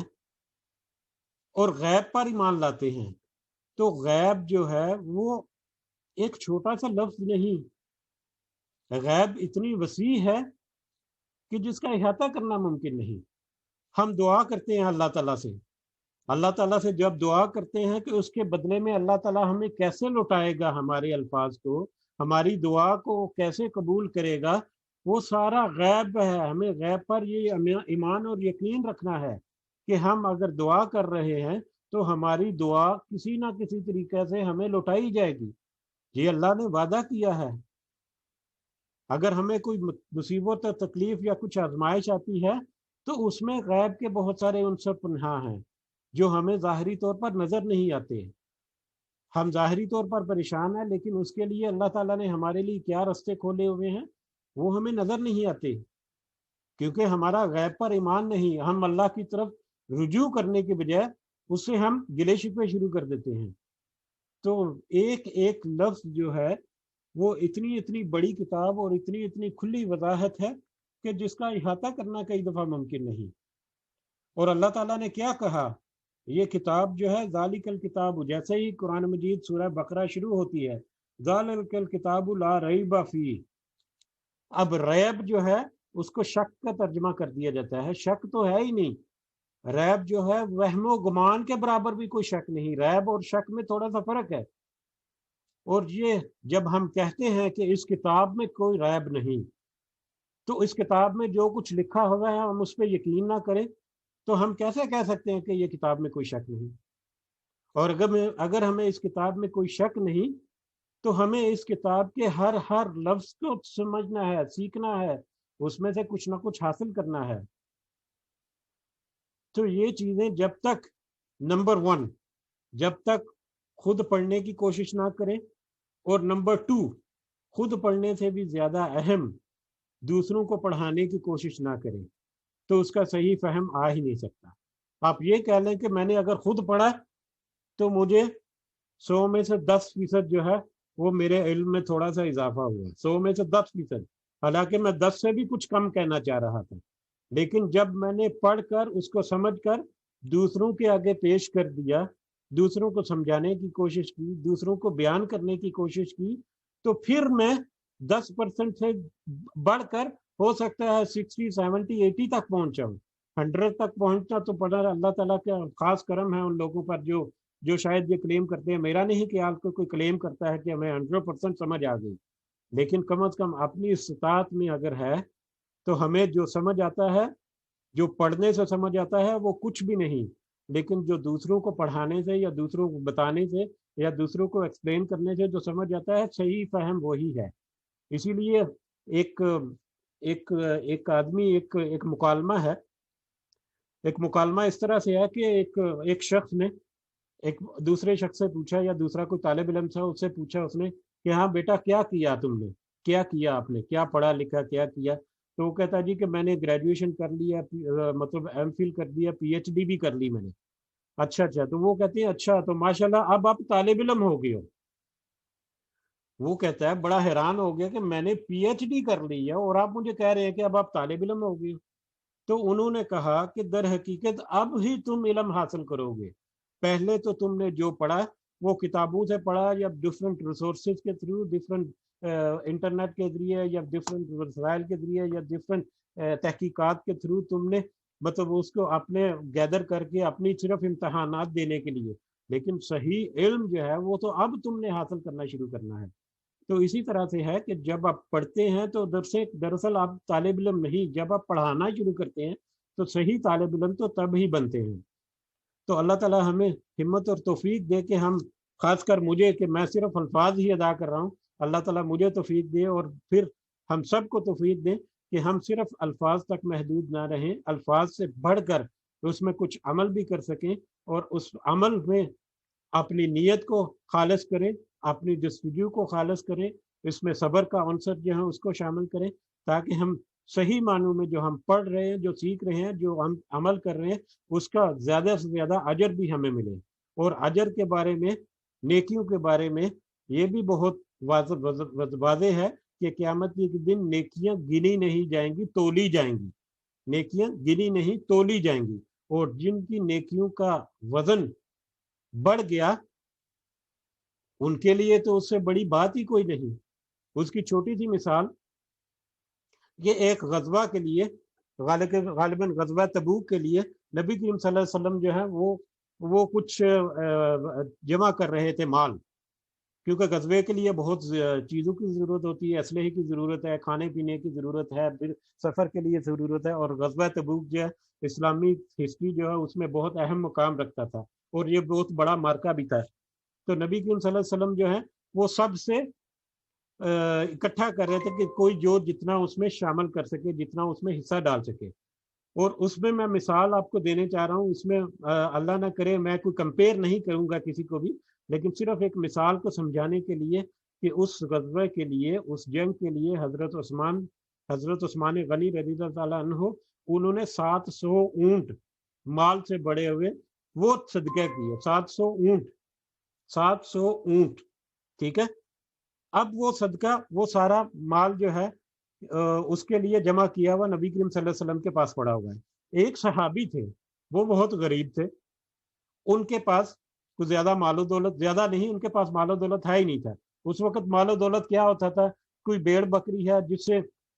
S1: اور غیب پر ایمان لاتے ہیں، تو غیب جو ہے وہ ایک چھوٹا سا لفظ نہیں، غیب اتنی وسیع ہے کہ جس کا احاطہ کرنا ممکن نہیں. ہم دعا کرتے ہیں اللہ تعالیٰ سے، اللہ تعالیٰ سے جب دعا کرتے ہیں کہ اس کے بدلے میں اللہ تعالیٰ ہمیں کیسے لوٹائے گا ہمارے الفاظ کو، ہماری دعا کو کیسے قبول کرے گا، وہ سارا غیب ہے۔ ہمیں غیب پر یہ ایمان اور یقین رکھنا ہے کہ ہم اگر دعا کر رہے ہیں تو ہماری دعا کسی نہ کسی طریقے سے ہمیں لوٹائی جائے گی، یہ اللہ نے وعدہ کیا ہے۔ اگر ہمیں کوئی مصیبت تکلیف یا کچھ آزمائش آتی ہے تو اس میں غیب کے بہت سارے عنصر پنہاں ہیں جو ہمیں ظاہری طور پر نظر نہیں آتے۔ ہم ظاہری طور پر پریشان ہیں، لیکن اس کے لیے اللہ تعالیٰ نے ہمارے لیے کیا راستے کھولے ہوئے ہیں وہ ہمیں نظر نہیں آتے، کیونکہ ہمارا غیب پر ایمان نہیں۔ ہم اللہ کی طرف رجوع کرنے کے بجائے اس سے ہم گلے شکوے شروع کر دیتے ہیں۔ تو ایک ایک لفظ جو ہے وہ اتنی بڑی کتاب اور اتنی کھلی وضاحت ہے کہ جس کا احاطہ کرنا کئی دفعہ ممکن نہیں۔ اور اللہ تعالیٰ نے کیا کہا، یہ کتاب جو ہے ذالک الکتاب، جیسے ہی قرآن مجید سورہ بقرہ شروع ہوتی ہے ذالک الکتاب لا ریب فیہ، اب ریب جو ہے اس کو شک کا ترجمہ کر دیا جاتا ہے، شک تو ہے ہی نہیں، ریب جو ہے وہم و گمان کے برابر بھی کوئی شک نہیں، ریب اور شک میں تھوڑا سا فرق ہے۔ اور یہ جب ہم کہتے ہیں کہ اس کتاب میں کوئی ریب نہیں، تو اس کتاب میں جو کچھ لکھا ہوا ہے ہم اس پہ یقین نہ کریں تو ہم کیسے کہہ سکتے ہیں کہ یہ کتاب میں کوئی شک نہیں؟ اور اگر ہمیں اس کتاب میں کوئی شک نہیں تو ہمیں اس کتاب کے ہر لفظ کو سمجھنا ہے، سیکھنا ہے، اس میں سے کچھ نہ کچھ حاصل کرنا ہے۔ تو یہ چیزیں جب تک نمبر 1 جب تک خود پڑھنے کی کوشش نہ کریں، اور نمبر 2 خود پڑھنے سے بھی زیادہ اہم دوسروں کو پڑھانے کی کوشش نہ کریں، تو اس کا صحیح فہم آ ہی نہیں سکتا۔ آپ یہ کہہ لیں کہ میں نے اگر خود پڑھا تو مجھے 100 میں سے 10% جو ہے وہ میرے علم میں تھوڑا سا اضافہ ہوا، 100 میں سے 10%، حالانکہ میں 10 سے بھی کچھ کم کہنا چاہ رہا تھا، لیکن جب میں نے پڑھ کر اس کو سمجھ کر دوسروں کے آگے پیش کر دیا، دوسروں کو سمجھانے کی کوشش کی، دوسروں کو بیان کرنے کی کوشش کی، تو پھر میں 10% سے بڑھ کر ہو سکتا ہے 60 70 80 تک پہنچا ہوں۔ 100 تک پہنچنا تو پڑا اللہ تعالیٰ کا خاص کرم ہے ان لوگوں پر جو شاید یہ کلیم کرتے ہیں۔ میرا نہیں کہ آپ کو کوئی کلیم کرتا ہے کہ ہمیں 100% سمجھ آ گئی، لیکن کم از کم اپنی استطاعت میں اگر ہے تو ہمیں جو سمجھ آتا ہے، جو پڑھنے سے سمجھ آتا ہے، وہ کچھ بھی نہیں، لیکن جو دوسروں کو پڑھانے سے یا دوسروں کو بتانے سے یا دوسروں کو ایکسپلین کرنے سے جو سمجھ آتا ہے، صحیح فہم وہی ہے۔ اسی لیے ایک آدمی ایک مکالمہ ہے، ایک مکالمہ اس طرح سے ہے کہ ایک شخص نے ایک دوسرے شخص سے پوچھا، یا دوسرا کوئی طالب علم تھا اس سے پوچھا اس نے کہ ہاں بیٹا کیا کیا تم نے، کیا کیا آپ نے، کیا پڑھا لکھا، کیا کیا؟ تو وہ کہتا جی کہ میں نے گریجویشن کر لیا، مطلب ایم فل کر دیا، پی ایچ ڈی بھی کر لی میں نے۔ اچھا تو وہ کہتے ہیں اچھا تو ماشاءاللہ اب آپ طالب علم ہو گئے ہو۔ وہ کہتا ہے بڑا حیران ہو گیا کہ میں نے پی ایچ ڈی کر لی ہے اور آپ مجھے کہہ رہے ہیں کہ اب آپ طالب علم ہو گئے ہو۔ تو انہوں نے کہا کہ در حقیقت اب ہی تم علم حاصل کرو گے، پہلے تو تم نے جو پڑھا وہ کتابوں سے پڑھا، یا ڈفرینٹ ریسورسز کے تھرو، ڈفرینٹ انٹرنیٹ کے ذریعے، یا ڈفرینٹ وسائل کے ذریعے، یا ڈفرینٹ تحقیقات کے تھرو تم نے مطلب اس کو اپنے گیدر کر کے اپنی صرف امتحانات دینے کے لیے، لیکن صحیح علم جو ہے وہ تو اب تم نے حاصل کرنا شروع کرنا ہے۔ تو اسی طرح سے ہے کہ جب آپ پڑھتے ہیں تو دراصل آپ طالب علم نہیں، جب آپ پڑھانا شروع کرتے ہیں تو صحیح طالب علم تو تب ہی بنتے ہیں۔ تو اللہ تعالیٰ ہمیں ہمت اور توفیق دے کہ ہم، خاص کر مجھے کہ میں صرف الفاظ ہی ادا کر رہا ہوں، اللہ تعالیٰ مجھے توفیق دے اور پھر ہم سب کو توفیق دے کہ ہم صرف الفاظ تک محدود نہ رہیں، الفاظ سے بڑھ کر اس میں کچھ عمل بھی کر سکیں، اور اس عمل میں اپنی نیت کو خالص کریں، اپنی جستجو کو خالص کریں، اس میں صبر کا عنصر جو ہے اس کو شامل کریں، تاکہ ہم صحیح معنوں میں جو ہم پڑھ رہے ہیں، جو سیکھ رہے ہیں، جو ہم عمل کر رہے ہیں، اس کا زیادہ سے زیادہ اجر بھی ہمیں ملے۔ اور اجر کے بارے میں، نیکیوں کے بارے میں یہ بھی بہت واضح ہے کہ قیامت کے دن نیکیاں گنی نہیں جائیں گی، تولی جائیں گی۔ نیکیاں گنی نہیں، تولی جائیں گی، اور جن کی نیکیوں کا وزن بڑھ گیا ان کے لیے تو اس سے بڑی بات ہی کوئی نہیں۔ اس کی چھوٹی سی مثال، یہ ایک غزوہ کے لیے غالباً غزوہ تبوک کے لیے نبی کریم صلی اللہ علیہ وسلم جو ہے وہ کچھ جمع کر رہے تھے مال، کیونکہ غزوے کے لیے بہت چیزوں کی ضرورت ہوتی ہے، اسلحے کی ضرورت ہے، کھانے پینے کی ضرورت ہے، پھر سفر کے لیے ضرورت ہے، اور غزوہ تبوک جو ہے اسلامی ہسٹری جو ہے اس میں بہت اہم مقام رکھتا تھا اور یہ بہت بڑا مارکہ بھی تھا۔ تو نبی کریم صلی اللہ علیہ وسلم جو ہے وہ سب سے اکٹھا کر رہے تھے کہ کوئی جو جتنا اس میں شامل کر سکے، جتنا اس میں حصہ ڈال سکے۔ اور اس میں میں مثال آپ کو دینے چاہ رہا ہوں، اس میں اللہ نہ کرے میں کوئی کمپیئر نہیں کروں گا کسی کو بھی، لیکن صرف ایک مثال کو سمجھانے کے لیے کہ اس غزوہ کے لیے، اس جنگ کے لیے حضرت عثمان غنی رضی اللہ تعالیٰ عنہ انہوں نے 700 اونٹ مال سے بڑے ہوئے وہ صدقہ کیے، 700 اونٹ، ٹھیک ہے۔ اب وہ صدقہ، وہ سارا مال جو ہے اس کے لیے جمع کیا ہوا نبی کریم صلی اللہ علیہ وسلم کے پاس پڑا ہوا ہے۔ ایک صحابی تھے، وہ بہت غریب تھے، ان کے پاس کوئی زیادہ مال و دولت زیادہ نہیں، ان کے پاس مال و دولت ہے ہی نہیں تھا۔ اس وقت مال و دولت کیا ہوتا تھا؟ کوئی بیڑ بکری ہے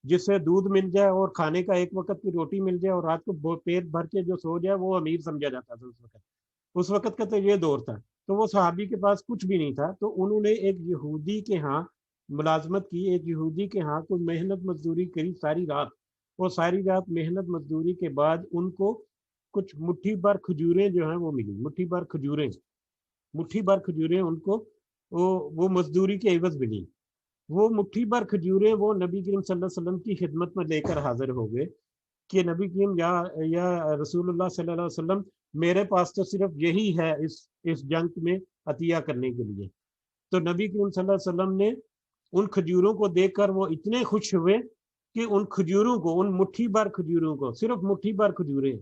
S1: جس سے دودھ مل جائے اور کھانے کا ایک وقت کی روٹی مل جائے اور رات کو پیٹ بھر کے جو سو جائے وہ امیر سمجھا جاتا تھا۔ اس وقت کا تو یہ دور تھا۔ تو وہ صحابی کے پاس کچھ بھی نہیں تھا، تو انہوں نے ایک یہودی کے ہاں ملازمت کی، ایک یہودی کے ہاں کو محنت مزدوری کری ساری رات، اور ساری رات محنت مزدوری کے بعد ان کو کچھ مٹھی بھر کھجوریں جو ہیں وہ ملی، مٹھی بھر کھجوریں ان کو وہ مزدوری کے عوض ملی۔ وہ مٹھی بھر کھجوریں وہ نبی کریم صلی اللہ علیہ وسلم کی خدمت میں لے کر حاضر ہو گئے کہ نبی کریم یا رسول اللہ صلی اللہ علیہ وسلم، میرے پاس تو صرف یہی ہے اس جنگ میں عطیہ کرنے کے لیے۔ تو نبی کریم صلی اللہ علیہ وسلم نے ان کھجوروں کو دیکھ کر وہ اتنے خوش ہوئے کہ ان کھجوروں کو، ان مٹھی بھر کھجوروں کو، صرف مٹھی بھر کھجوریں،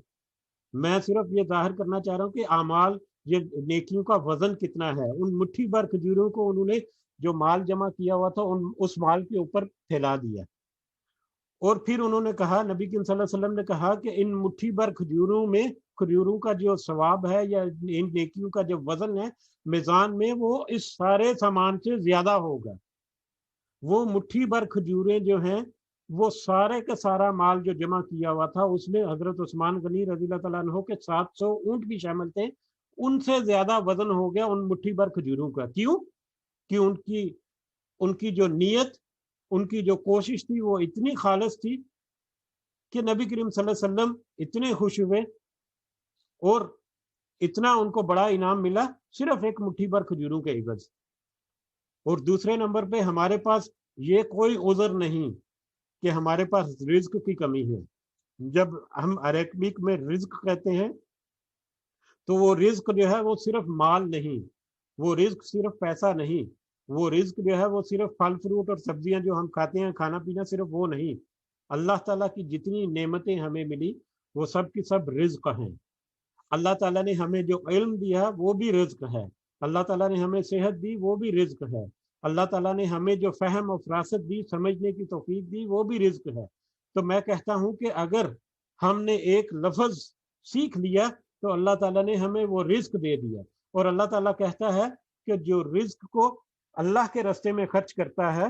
S1: میں صرف یہ ظاہر کرنا چاہ رہا ہوں کہ اعمال، یہ نیکیوں کا وزن کتنا ہے، ان مٹھی بھر کھجوروں کو انہوں نے جو مال جمع کیا ہوا تھا اس مال کے اوپر پھیلا دیا۔ اور پھر انہوں نے کہا، نبی کریم صلی اللہ علیہ وسلم نے کہا کہ ان مٹھی بھر کھجوروں کا جو ثواب ہے یا ان نیکیوں کا جو وزن ہے میزان میں، وہ اس سارے سامان سے زیادہ ہوگا۔ وہ مٹھی بھر کھجوریں جو ہیں وہ سارے کا سارا مال جو جمع کیا ہوا تھا اس میں حضرت عثمان غنی رضی اللہ تعالیٰ عنہ کے 700 اونٹ بھی شامل تھے، ان سے زیادہ وزن ہو گیا ان مٹھی بھر کھجوروں کا۔ کیوں؟ کہ ان کی جو نیت، ان کی جو کوشش تھی وہ اتنی خالص تھی کہ نبی کریم صلی اللہ علیہ وسلم اتنے خوش ہوئے اور اتنا ان کو بڑا انعام ملا صرف ایک مٹھی بھر کھجوروں کے عوض۔ اور دوسرے نمبر پہ ہمارے پاس یہ کوئی عذر نہیں کہ ہمارے پاس رزق کی کمی ہے۔ جب ہم عربک میں رزق کہتے ہیں تو وہ رزق جو ہے وہ صرف مال نہیں، وہ رزق صرف پیسہ نہیں، وہ رزق جو ہے وہ صرف پھل فروٹ اور سبزیاں جو ہم کھاتے ہیں، کھانا پینا، صرف وہ نہیں۔ اللہ تعالیٰ کی جتنی نعمتیں ہمیں ملی وہ سب کی سب رزق ہیں۔ اللہ تعالیٰ نے ہمیں جو علم دیا وہ بھی رزق ہے، اللہ تعالیٰ نے ہمیں صحت دی وہ بھی رزق ہے، اللہ تعالیٰ نے ہمیں جو فہم اور فراست دی، سمجھنے کی توفیق دی، وہ بھی رزق ہے۔ تو میں کہتا ہوں کہ اگر ہم نے ایک لفظ سیکھ لیا تو اللہ تعالیٰ نے ہمیں وہ رزق دے دیا۔ اور اللہ تعالیٰ کہتا ہے کہ جو رزق کو اللہ کے راستے میں خرچ کرتا ہے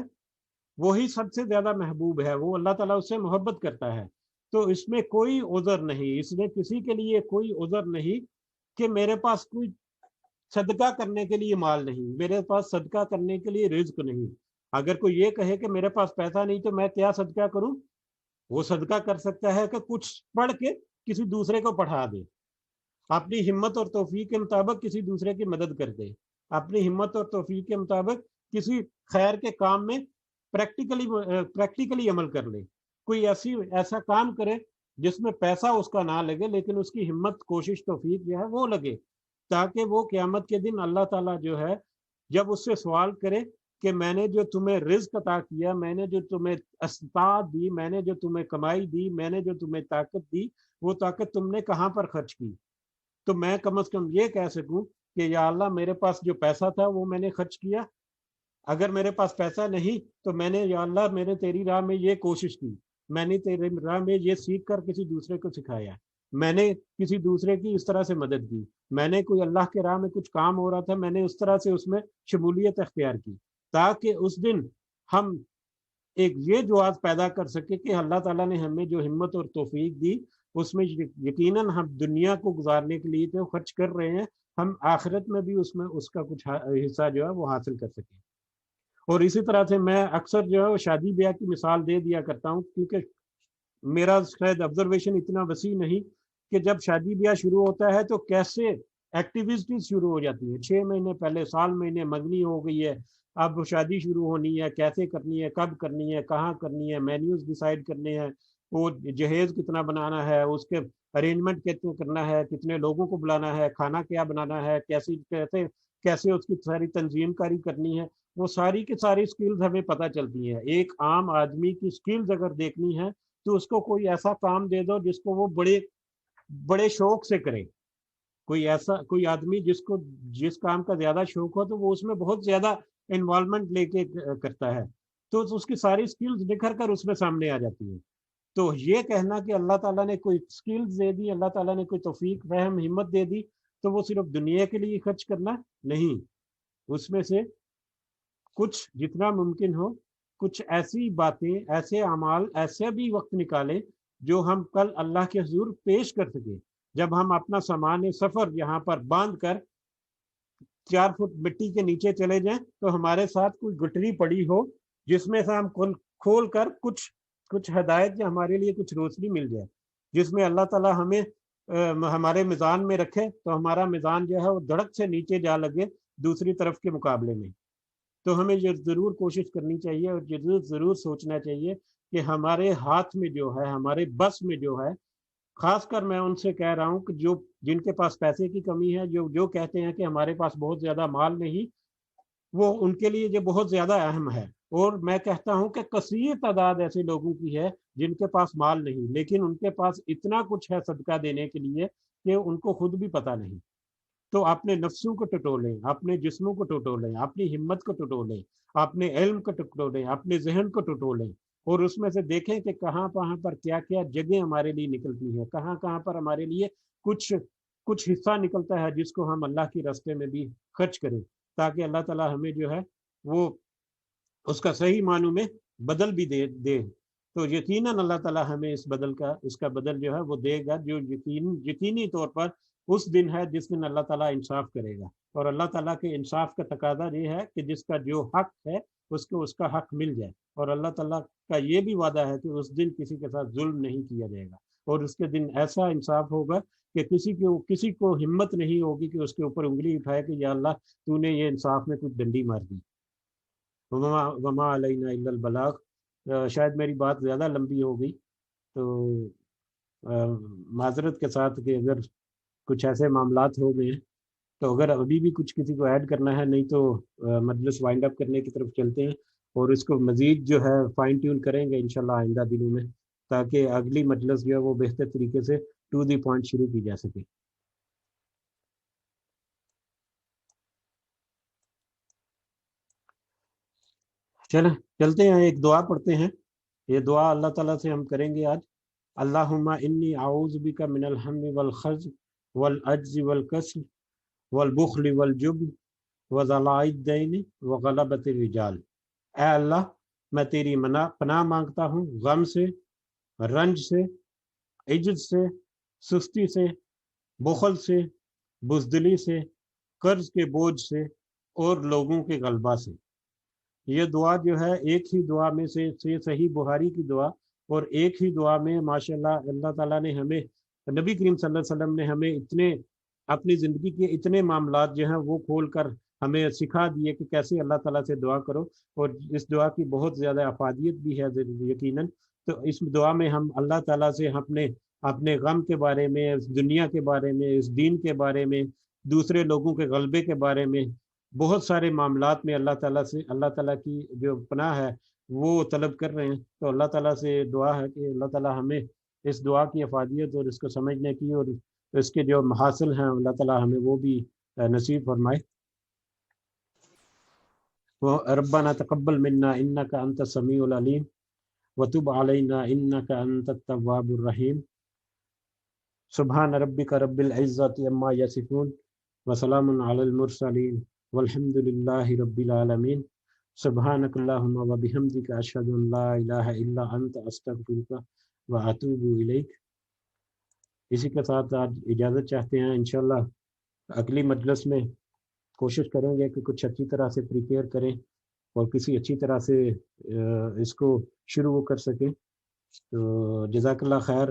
S1: وہی سب سے زیادہ محبوب ہے، وہ اللہ تعالیٰ اس سے محبت کرتا ہے۔ تو اس میں کوئی عذر نہیں، اس میں کسی کے لیے کوئی عذر نہیں کہ میرے پاس کوئی صدقہ کرنے کے لیے مال نہیں، میرے پاس صدقہ کرنے کے لیے رزق نہیں۔ اگر کوئی یہ کہے کہ میرے پاس پیسہ نہیں تو میں کیا صدقہ کروں، وہ صدقہ کر سکتا ہے کہ کچھ پڑھ کے کسی دوسرے کو پڑھا دے، اپنی ہمت اور توفیق کے مطابق کسی دوسرے کی مدد کر دے، اپنی ہمت اور توفیق کے مطابق کسی خیر کے کام میں پریکٹیکلی عمل کر لے، کوئی ایسا کام کرے جس میں پیسہ اس کا نہ لگے لیکن اس کی ہمت، کوشش، توفیق جو ہے وہ لگے، تاکہ وہ قیامت کے دن اللہ تعالیٰ جو ہے جب اس سے سوال کرے کہ میں نے جو تمہیں رزق عطا کیا، میں نے جو تمہیں استطاعت دی، میں نے جو تمہیں کمائی دی، میں نے جو تمہیں طاقت دی، وہ طاقت تم نے کہاں پر خرچ کی، تو میں کم از کم یہ کہہ سکوں کہ یا اللہ میرے پاس جو پیسہ تھا وہ میں نے خرچ کیا، اگر میرے پاس پیسہ نہیں تو میں نے یا اللہ میں نے تیری راہ میں یہ کوشش کی، میں نے تیری راہ میں یہ سیکھ کر کسی دوسرے کو سکھایا، میں نے کسی دوسرے کی اس طرح سے مدد کی، میں نے کوئی اللہ کے راہ میں کچھ کام ہو رہا تھا میں نے اس طرح سے اس میں شمولیت اختیار کی، تاکہ اس دن ہم ایک یہ جواز پیدا کر سکے کہ اللہ تعالیٰ نے ہمیں جو ہمت اور توفیق دی اس میں یقیناً ہم دنیا کو گزارنے کے لیے تو خرچ کر رہے ہیں، ہم آخرت میں بھی اس میں اس کا کچھ حصہ جو ہے وہ حاصل کر سکیں۔ اور اسی طرح سے میں اکثر جو ہے وہ شادی بیاہ کی مثال دے دیا کرتا ہوں، کیونکہ میرا شاید آبزرویشن اتنا وسیع نہیں کہ جب شادی بیاہ شروع ہوتا ہے تو کیسے ایکٹیویٹیز شروع ہو جاتی ہیں، 6 مہینے پہلے، سال مہینے منگنی ہو گئی ہے، اب شادی شروع ہونی ہے، کیسے کرنی ہے، کب کرنی ہے، کہاں کرنی ہے، مینیوز ڈیسائیڈ کرنے ہیں، وہ جہیز کتنا بنانا ہے، اس کے ارینجمنٹ کتنا کرنا ہے، کتنے لوگوں کو بلانا ہے، کھانا کیا بنانا ہے، کیسے اس کی ساری تنظیم کاری کرنی ہے، وہ ساری کی ساری سکلز ہمیں پتہ چلتی ہیں۔ ایک عام آدمی کی سکلز اگر دیکھنی ہے تو اس کو کوئی ایسا کام دے دو جس کو وہ بڑے شوق سے کرے، کوئی آدمی جس کام کا زیادہ شوق ہو تو وہ اس میں بہت زیادہ انوالومنٹ لے کے کرتا ہے، تو اس کی ساری سکلز نکھر کر اس میں سامنے آ جاتی ہیں۔ تو یہ کہنا کہ اللہ تعالیٰ نے کوئی سکلز دے دی، اللہ تعالیٰ نے کوئی توفیق، فہم، ہمت دے دی تو وہ صرف دنیا کے لیے خرچ کرنا نہیں، اس میں سے کچھ جتنا ممکن ہو کچھ ایسی باتیں، ایسے اعمال، ایسے بھی وقت نکالیں جو ہم کل اللہ کے حضور پیش کر سکیں۔ جب ہم اپنا سامان سفر یہاں پر باندھ کر 4 فٹ مٹی کے نیچے چلے جائیں تو ہمارے ساتھ کوئی گٹری پڑی ہو جس میں سے ہم کھول کر کچھ ہدایت یا ہمارے لیے کچھ روشنی مل جائے، جس میں اللہ تعالیٰ ہمیں ہمارے میزان میں رکھے تو ہمارا میزان جو ہے وہ دھڑک سے نیچے جا لگے دوسری طرف کے مقابلے میں۔ تو ہمیں یہ ضرور کوشش کرنی چاہیے اور ضرور سوچنا چاہیے کہ ہمارے ہاتھ میں جو ہے، ہمارے بس میں جو ہے، خاص کر میں ان سے کہہ رہا ہوں کہ جن کے پاس پیسے کی کمی ہے، جو کہتے ہیں کہ ہمارے پاس بہت زیادہ مال نہیں، وہ ان کے لیے یہ بہت زیادہ اہم ہے۔ اور میں کہتا ہوں کہ کثیر تعداد ایسے لوگوں کی ہے جن کے پاس مال نہیں، لیکن ان کے پاس اتنا کچھ ہے صدقہ دینے کے لیے کہ ان کو خود بھی پتہ نہیں۔ تو اپنے نفسوں کو ٹٹولیں، اپنے جسموں کو ٹٹولیں، اپنی ہمت کو ٹٹولیں، اپنے علم کو ٹٹولیں، اپنے ذہن کو ٹٹولیں، اور اس میں سے دیکھیں کہ کہاں پر کیا جگہیں ہمارے لیے نکلتی ہیں، کہاں پر ہمارے لیے کچھ حصہ نکلتا ہے جس کو ہم اللہ کے راستے میں بھی خرچ کریں، تاکہ اللہ تعالیٰ ہمیں جو ہے وہ اس کا صحیح معنوں میں بدل بھی دے۔ تو یقیناً اللہ تعالیٰ ہمیں اس کا بدل جو ہے وہ دے گا، جو یقینی طور پر اس دن ہے جس دن اللہ تعالیٰ انصاف کرے گا۔ اور اللہ تعالیٰ کے انصاف کا تقاضا یہ ہے کہ جس کا جو حق ہے اس کو اس کا حق مل جائے، اور اللہ تعالیٰ کا یہ بھی وعدہ ہے کہ اس دن کسی کے ساتھ ظلم نہیں کیا جائے گا، اور اس کے دن ایسا انصاف ہوگا کہ کسی کو ہمت نہیں ہوگی کہ اس کے اوپر انگلی اٹھائے کہ یا اللہ تو نے یہ انصاف میں کچھ ڈنڈی مار دی۔ وما علینا الا البلاغ۔ شاید میری بات زیادہ لمبی ہو گئی تو معذرت کے ساتھ کہ اگر کچھ ایسے معاملات ہو گئے تو اگر ابھی بھی کچھ کسی کو ایڈ کرنا ہے، نہیں تو مجلس وائنڈ اپ کرنے کی طرف چلتے ہیں اور اس کو مزید جو ہے فائن ٹیون کریں گے انشاءاللہ آئندہ دنوں میں، تاکہ اگلی مجلس جو ہے وہ بہتر طریقے سے ٹو دی پوائنٹ شروع کی جا سکے۔ چلتے ہیں، ایک دعا پڑھتے ہیں۔ یہ دعا اللہ تعالیٰ سے ہم کریں گے آج۔ اللہم انی اعوذ بک من الہم والخزی والعجز والکسل والبخل والجبن وضلع الدین وغلبۃ الرجال۔ اے اللہ، میں تیری پناہ مانگتا ہوں غم سے، رنج سے، عجز سے، سستی سے، بخل سے، بزدلی سے، قرض کے بوجھ سے اور لوگوں کے غلبہ سے۔ یہ دعا جو ہے ایک ہی دعا میں سے صحیح بخاری کی دعا، اور ایک ہی دعا میں ماشاءاللہ اللہ تعالیٰ نے ہمیں، نبی کریم صلی اللہ علیہ وسلم نے ہمیں اتنے اپنی زندگی کے اتنے معاملات جو ہیں وہ کھول کر ہمیں سکھا دیے کہ کیسے اللہ تعالیٰ سے دعا کرو، اور اس دعا کی بہت زیادہ افادیت بھی ہے یقیناً۔ تو اس دعا میں ہم اللہ تعالیٰ سے اپنے غم کے بارے میں، اس دنیا کے بارے میں، اس دین کے بارے میں، دوسرے لوگوں کے غلبے کے بارے میں، بہت سارے معاملات میں اللہ تعالیٰ کی جو پناہ ہے وہ طلب کر رہے ہیں۔ تو اللہ تعالیٰ سے دعا ہے کہ اللہ تعالیٰ ہمیں اس دعا کی افادیت اور اس کو سمجھنے کی اور اس کے جو محاصل ہیں اللہ تعالیٰ ہمیں وہ بھی نصیب فرمائے۔ ربنا تقبل منا انک انت السمیع العلیم وتب علینا انک انت التواب الرحیم۔ سبحان ربک رب العزۃ عما یصفون وسلام علی المرسلین والحمد للہ رب العالمین۔ سبحانک اللہم و بحمدک اشہد ان لا الہ الا انت استغفرک و اتوب الیک۔ اسی کے ساتھ آج اجازت چاہتے ہیں، انشاءاللہ اگلی مجلس میں کوشش کریں گے کہ کچھ اچھی طرح سے پریپیئر کریں اور کسی اچھی طرح سے اس کو شروع کر سکیں۔ تو جزاک اللہ خیر،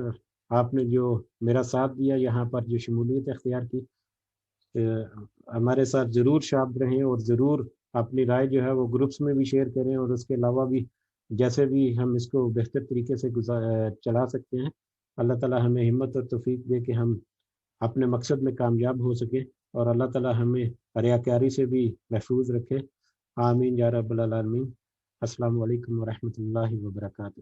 S1: آپ نے جو میرا ساتھ دیا، یہاں پر جو شمولیت اختیار کی، ہمارے ساتھ ضرور شامل رہیں اور ضرور اپنی رائے جو ہے وہ گروپس میں بھی شیئر کریں، اور اس کے علاوہ بھی جیسے بھی ہم اس کو بہتر طریقے سے چلا سکتے ہیں۔ اللہ تعالی ہمیں ہمت اور توفیق دے کہ ہم اپنے مقصد میں کامیاب ہو سکیں، اور اللہ تعالی ہمیں ریاکاری سے بھی محفوظ رکھے۔ آمین یا رب العالمین۔ السلام علیکم ورحمۃ اللہ وبرکاتہ۔